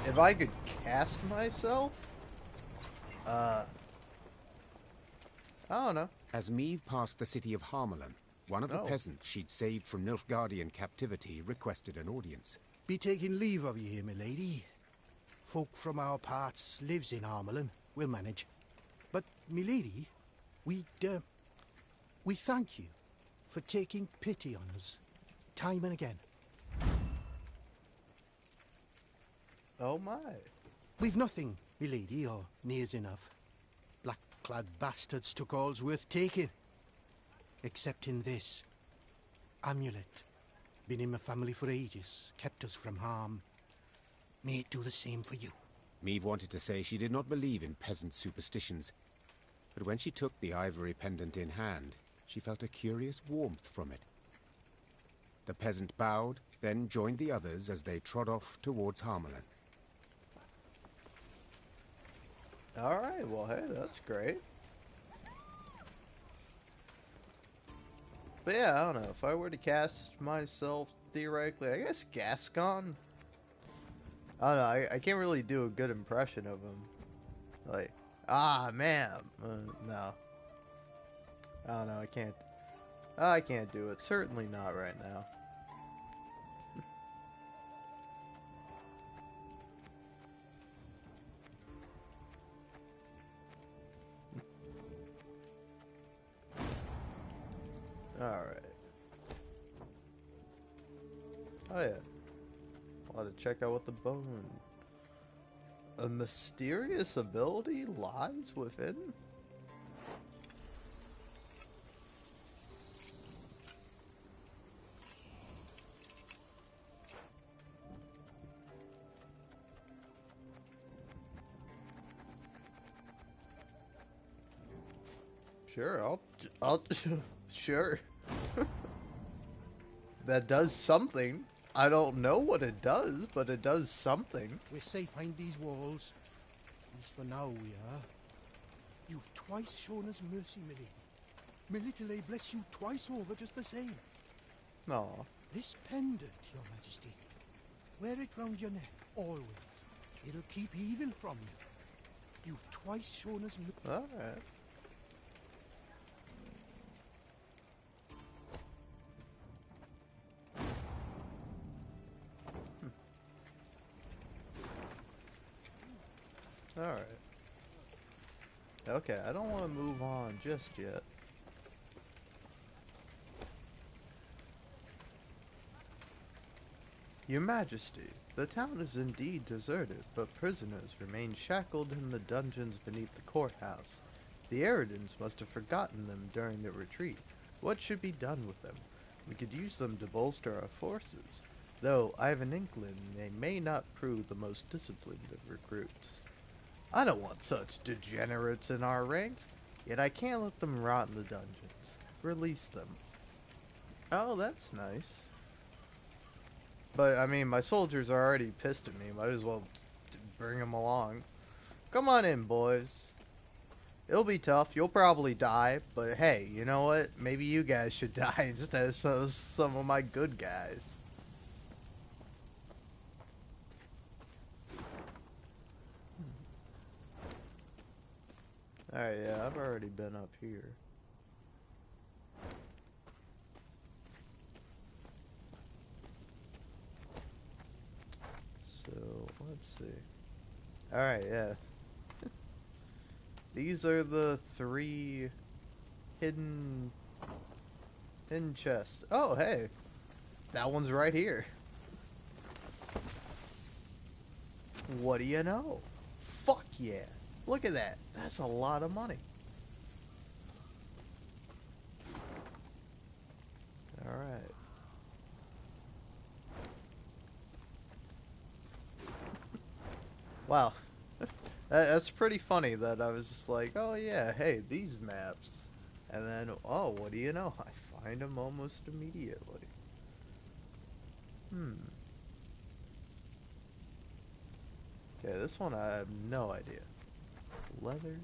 Speaker 1: If I could cast myself, I don't know.
Speaker 2: As Meave passed the city of Harmelin, one of the peasants she'd saved from Nilfgaardian captivity requested an audience.
Speaker 7: Be taking leave of you here, milady. Folk from our parts lives in Harmelin. We'll manage. But, milady, we thank you for taking pity on us, time and again.
Speaker 1: Oh my.
Speaker 7: We've nothing, milady, or nears enough. Black-clad bastards took all's worth taking. Except in this amulet. Been in my family for ages, kept us from harm. May it do the same for you.
Speaker 2: Meave wanted to say she did not believe in peasant superstitions, but when she took the ivory pendant in hand, she felt a curious warmth from it. The peasant bowed, then joined the others as they trod off towards Harmelin.
Speaker 1: Alright, well hey, that's great. But yeah, I don't know, if I were to cast myself theoretically, I guess Gascon? I don't know, I can't really do a good impression of him. Like, ah, ma'am. No. I don't know, I can't do it. Certainly not right now. Alright. Oh yeah. I'll have to check out what the bone... A mysterious ability lies within? Sure, I'll sure. That does something. I don't know what it does, but it does something.
Speaker 7: We're safe behind these walls. At least for now we are. You've twice shown us mercy, Millie. Militile bless you twice over just the same.
Speaker 1: No.
Speaker 7: This pendant, Your Majesty. Wear it round your neck, always. It'll keep evil from you. You've twice shown us mercy.
Speaker 1: Alright. Alright. Okay, I don't want to move on just yet. Your Majesty, the town is indeed deserted, but prisoners remain shackled in the dungeons beneath the courthouse. The Eridans must have forgotten them during their retreat. What should be done with them? We could use them to bolster our forces, though I have an inkling they may not prove the most disciplined of recruits. I don't want such degenerates in our ranks, yet I can't let them rot in the dungeons. Release them. Oh, that's nice. But, I mean, my soldiers are already pissed at me. Might as well bring them along. Come on in, boys. It'll be tough. You'll probably die. But, hey, you know what? Maybe you guys should die instead of some of my good guys. Alright, yeah, I've already been up here. So, let's see. Alright, yeah. These are the 3 hidden chests. Oh, hey. That one's right here. What do you know? Fuck yeah. Look at that. That's a lot of money. Alright. Wow. That's pretty funny that I was just like, oh yeah, hey, these maps. And then, oh, what do you know? I find them almost immediately. Okay, this one I have no idea. Leathers.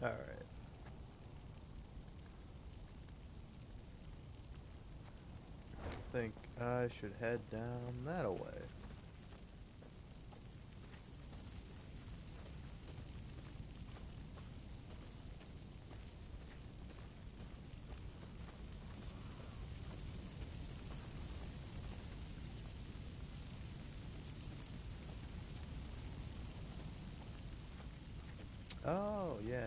Speaker 1: Alright. I think I should head down that way. Oh, yeah.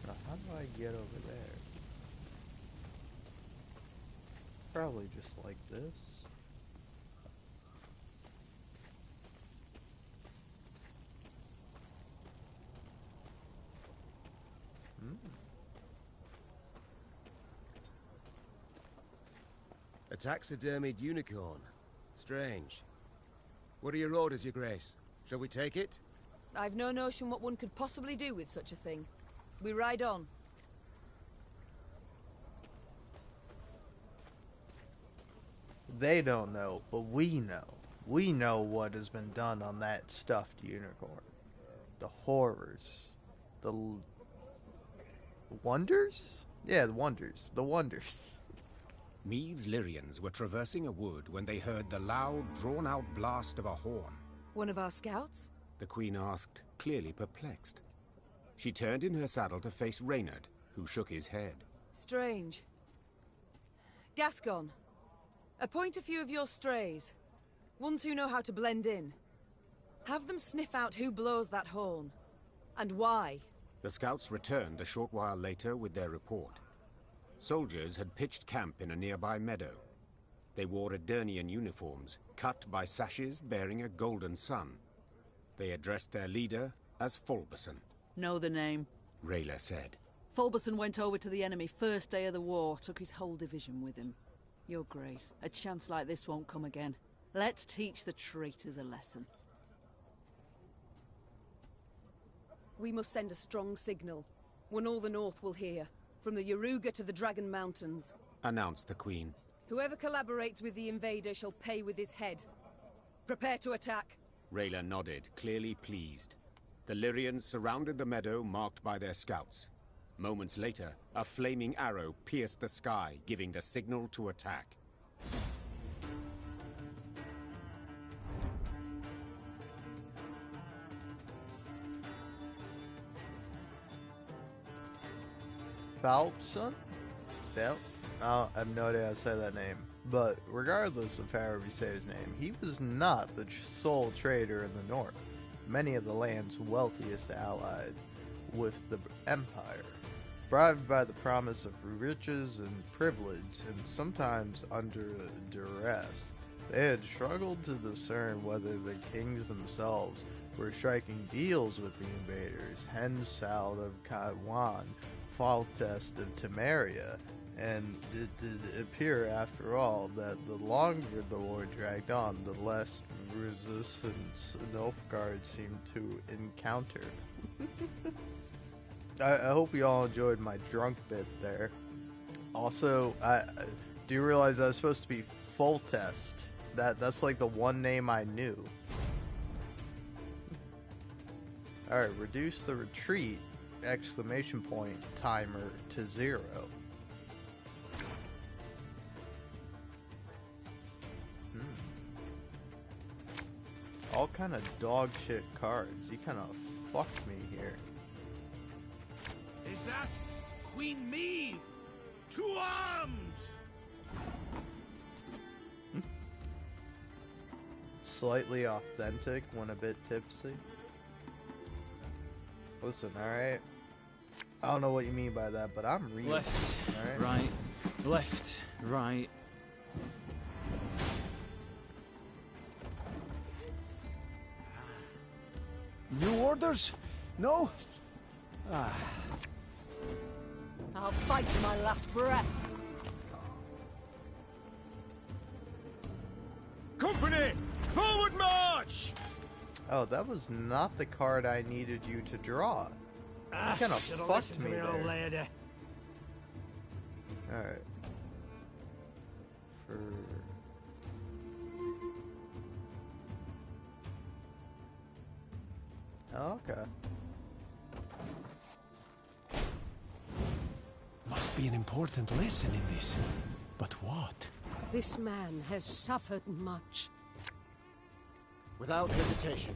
Speaker 1: Now, how do I get over there? Probably just like this.
Speaker 6: A taxidermied unicorn. Strange. What are your orders, Your Grace? Shall we take it?
Speaker 4: I've no notion what one could possibly do with such a thing. We ride on.
Speaker 1: They don't know, but we know. We know what has been done on that stuffed unicorn. The horrors. The wonders? Yeah, the wonders. The wonders.
Speaker 2: Meave's Lyrians were traversing a wood when they heard the loud, drawn-out blast of a horn.
Speaker 4: One of our scouts?
Speaker 2: The Queen asked, clearly perplexed. She turned in her saddle to face Reynard, who shook his head.
Speaker 4: Strange. Gascon, appoint a few of your strays. Ones who know how to blend in. Have them sniff out who blows that horn. And why.
Speaker 2: The scouts returned a short while later with their report. Soldiers had pitched camp in a nearby meadow. They wore Edirnian uniforms, cut by sashes bearing a golden sun. They addressed their leader as Fulberson.
Speaker 12: Know the name,
Speaker 2: Rayla said.
Speaker 12: Fulberson went over to the enemy first day of the war, took his whole division with him. Your Grace, a chance like this won't come again. Let's teach the traitors a lesson.
Speaker 4: We must send a strong signal. One all the North will hear. From the Yaruga to the Dragon Mountains.
Speaker 2: Announced the Queen.
Speaker 4: Whoever collaborates with the invader shall pay with his head. Prepare to attack.
Speaker 2: Rayla nodded, clearly pleased. The Lyrians surrounded the meadow marked by their scouts. Moments later, a flaming arrow pierced the sky, giving the signal to attack.
Speaker 1: Falpson? I have no idea how to say that name. But regardless of however you say his name, he was not the sole trader in the north. Many of the land's wealthiest allied with the Empire, bribed by the promise of riches and privilege, and sometimes under duress. They had struggled to discern whether the kings themselves were striking deals with the invaders, Henselt of Kaiwan, Faltest of Temeria, and it did appear, after all, that the longer the war dragged on, the less resistance Nilfgaard seemed to encounter. I hope you all enjoyed my drunk bit there. Also, do you realize that was supposed to be Foltest? That's like the one name I knew. Alright, reduce the retreat exclamation point timer to 0. All kind of dog shit cards. You kind of fucked me here.
Speaker 15: Is that Queen Meave? To arms!
Speaker 1: Slightly authentic when a bit tipsy. Listen, alright? I don't know what you mean by that, but I'm reading.
Speaker 8: Left,
Speaker 1: alright?
Speaker 8: right, left, right. New orders? No? Ah.
Speaker 4: I'll fight to my last breath.
Speaker 6: Company! Forward march!
Speaker 1: Oh, that was not the card I needed you to draw. You kind of fucked me there. Alright. Oh, okay.
Speaker 9: Must be an important lesson in this. But what?
Speaker 14: This man has suffered much.
Speaker 13: Without hesitation.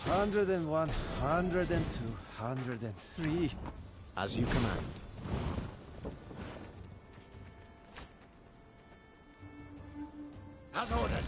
Speaker 8: 101, 102, 103.
Speaker 13: As you command.
Speaker 15: As ordered.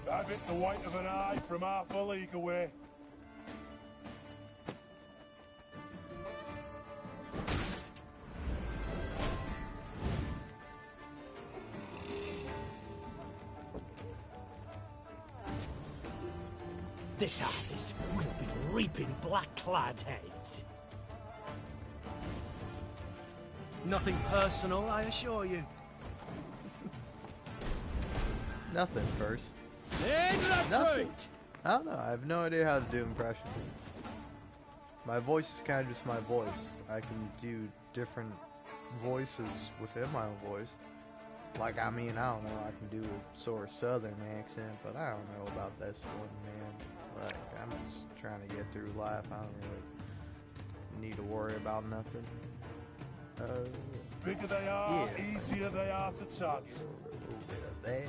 Speaker 10: I've hit the white of an eye from half a league away.
Speaker 9: This harvest, we'll be reaping black-clad heads.
Speaker 3: Nothing personal, I assure you.
Speaker 1: Nothing first.
Speaker 3: In
Speaker 1: Nothing. I don't know. I have no idea how to do impressions. My voice is kind of just my voice. I can do different voices within my own voice. Like, I mean, I don't know. I can do a sort of southern accent, but I don't know about this one, man. Like, I'm just trying to get through life. I don't really need to worry about nothing.
Speaker 10: Bigger they are,
Speaker 1: yeah.
Speaker 10: easier they are to target.
Speaker 1: A little bit of that.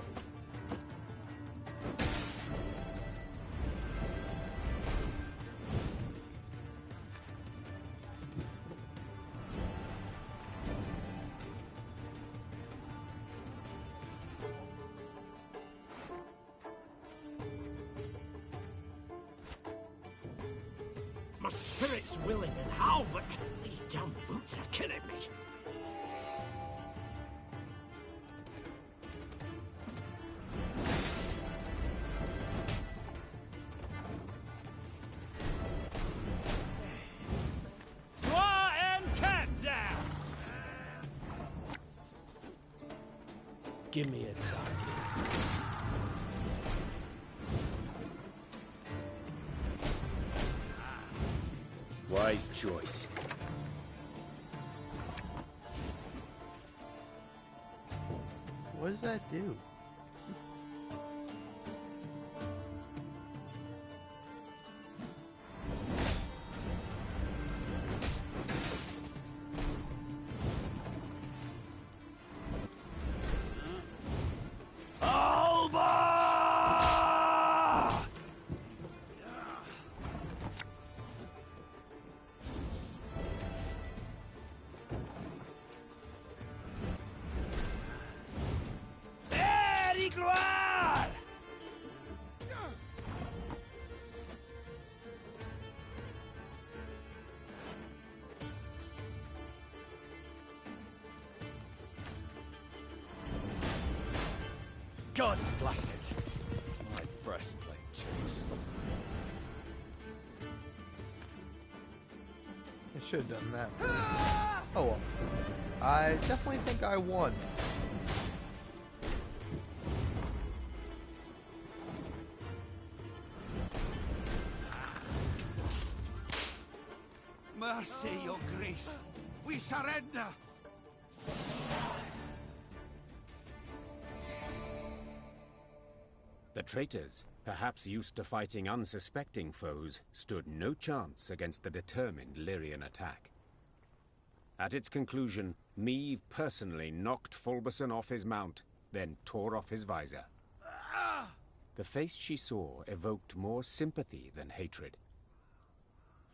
Speaker 9: My spirit's willing and how, but these damn boots are killing me. Give me a target.
Speaker 2: Wise choice.
Speaker 1: What does that do?
Speaker 3: God's blast it. My breastplate too.
Speaker 1: I should have done that. Oh well. I definitely think I won.
Speaker 15: Mercy, your grace. We surrender.
Speaker 2: The traitors, perhaps used to fighting unsuspecting foes, stood no chance against the determined Lyrian attack. At its conclusion, Meve personally knocked Fulberson off his mount, then tore off his visor. The face she saw evoked more sympathy than hatred.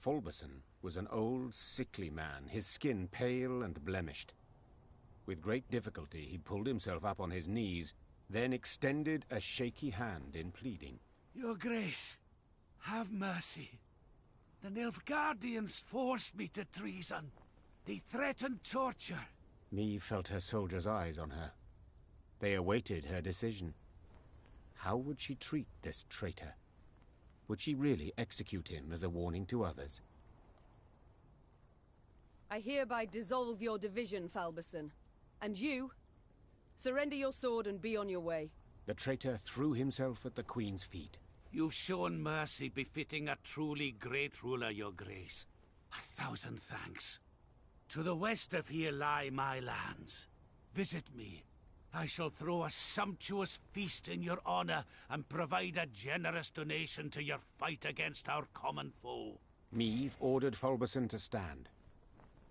Speaker 2: Fulberson was an old, sickly man, his skin pale and blemished. With great difficulty, he pulled himself up on his knees, then extended a shaky hand in pleading.
Speaker 15: Your grace, have mercy. The Nilfgaardians forced me to treason. They threatened torture.
Speaker 2: Meve felt her soldiers' eyes on her. They awaited her decision. How would she treat this traitor? Would she really execute him as a warning to others?
Speaker 4: I hereby dissolve your division, Falberson. And you, surrender your sword and be on your way.
Speaker 2: The traitor threw himself at the Queen's feet.
Speaker 15: You've shown mercy befitting a truly great ruler, your grace. 1,000 thanks. To the west of here lie my lands. Visit me. I shall throw a sumptuous feast in your honor and provide a generous donation to your fight against our common foe.
Speaker 2: Meve ordered Fulberson to stand.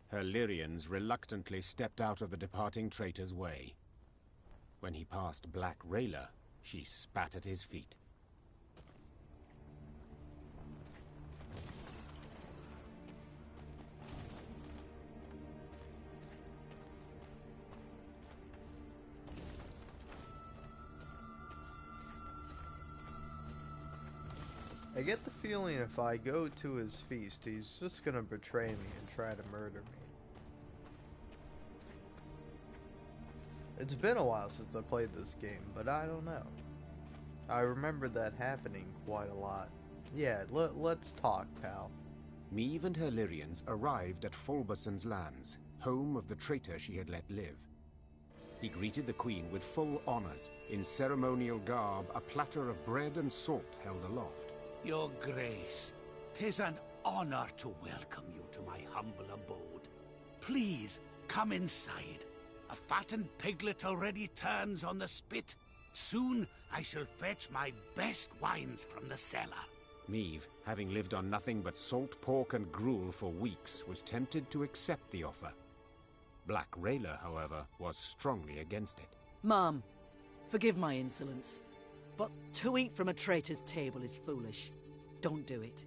Speaker 2: Her Lyrians reluctantly stepped out of the departing traitor's way. When he passed Black Rayla, she spat at his feet.
Speaker 1: I get the feeling if I go to his feast, he's just gonna betray me and try to murder me. It's been a while since I played this game, but I don't know. I remember that happening quite a lot. Yeah, let's talk, pal.
Speaker 2: Meve and her Lyrians arrived at Fulberson's lands, home of the traitor she had let live. He greeted the queen with full honors. In ceremonial garb, a platter of bread and salt held aloft.
Speaker 15: Your Grace, 'tis an honor to welcome you to my humble abode. Please, come inside. A fattened piglet already turns on the spit. Soon I shall fetch my best wines from the cellar.
Speaker 2: Meve, having lived on nothing but salt pork and gruel for weeks, was tempted to accept the offer. Black Rayla, however, was strongly against it.
Speaker 12: Ma'am, forgive my insolence, but to eat from a traitor's table is foolish. Don't do it.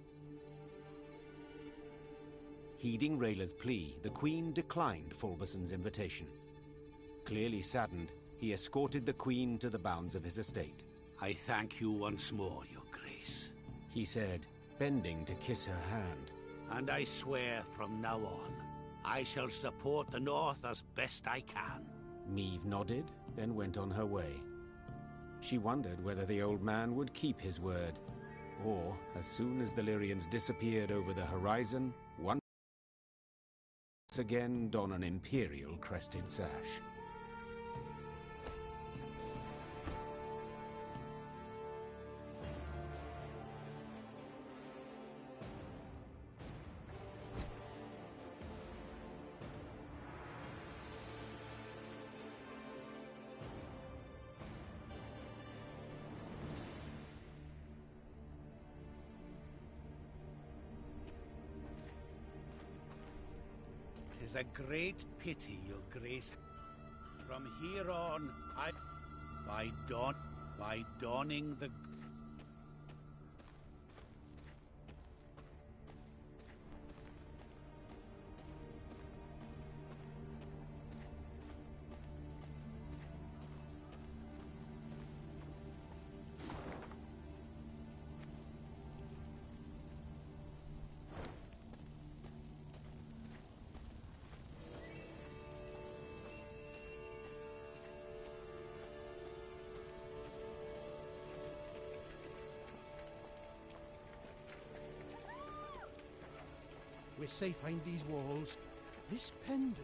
Speaker 2: Heeding Rayla's plea, the queen declined Fulberson's invitation. Clearly saddened, he escorted the queen to the bounds of his estate.
Speaker 15: I thank you once more, Your Grace,
Speaker 2: he said, bending to kiss her hand.
Speaker 15: And I swear from now on, I shall support the North as best I can.
Speaker 2: Meve nodded, then went on her way. She wondered whether the old man would keep his word, or, as soon as the Lyrians disappeared over the horizon, once again don an imperial crested sash.
Speaker 15: Tis a great pity, Your Grace. From here on, by donning the...
Speaker 7: We're safe behind these walls. This pendant,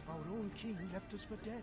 Speaker 7: our own king left us for dead.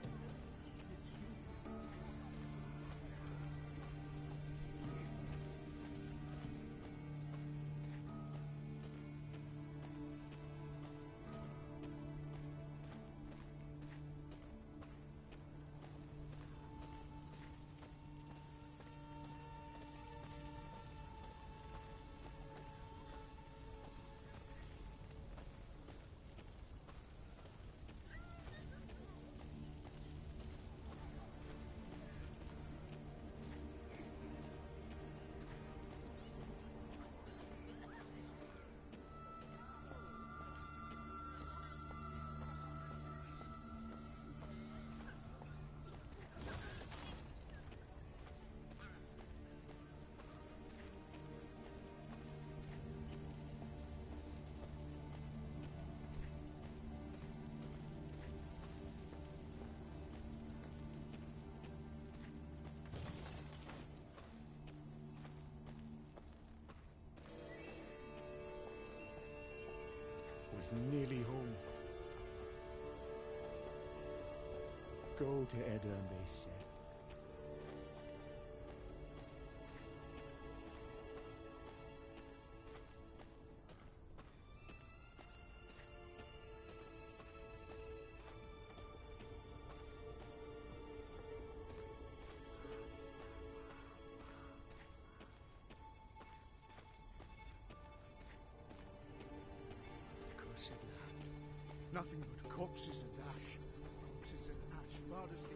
Speaker 16: is nearly home. Go to Edirn, they said.
Speaker 10: Cursed land. Nothing but corpses and ash. Corpses and ash far as the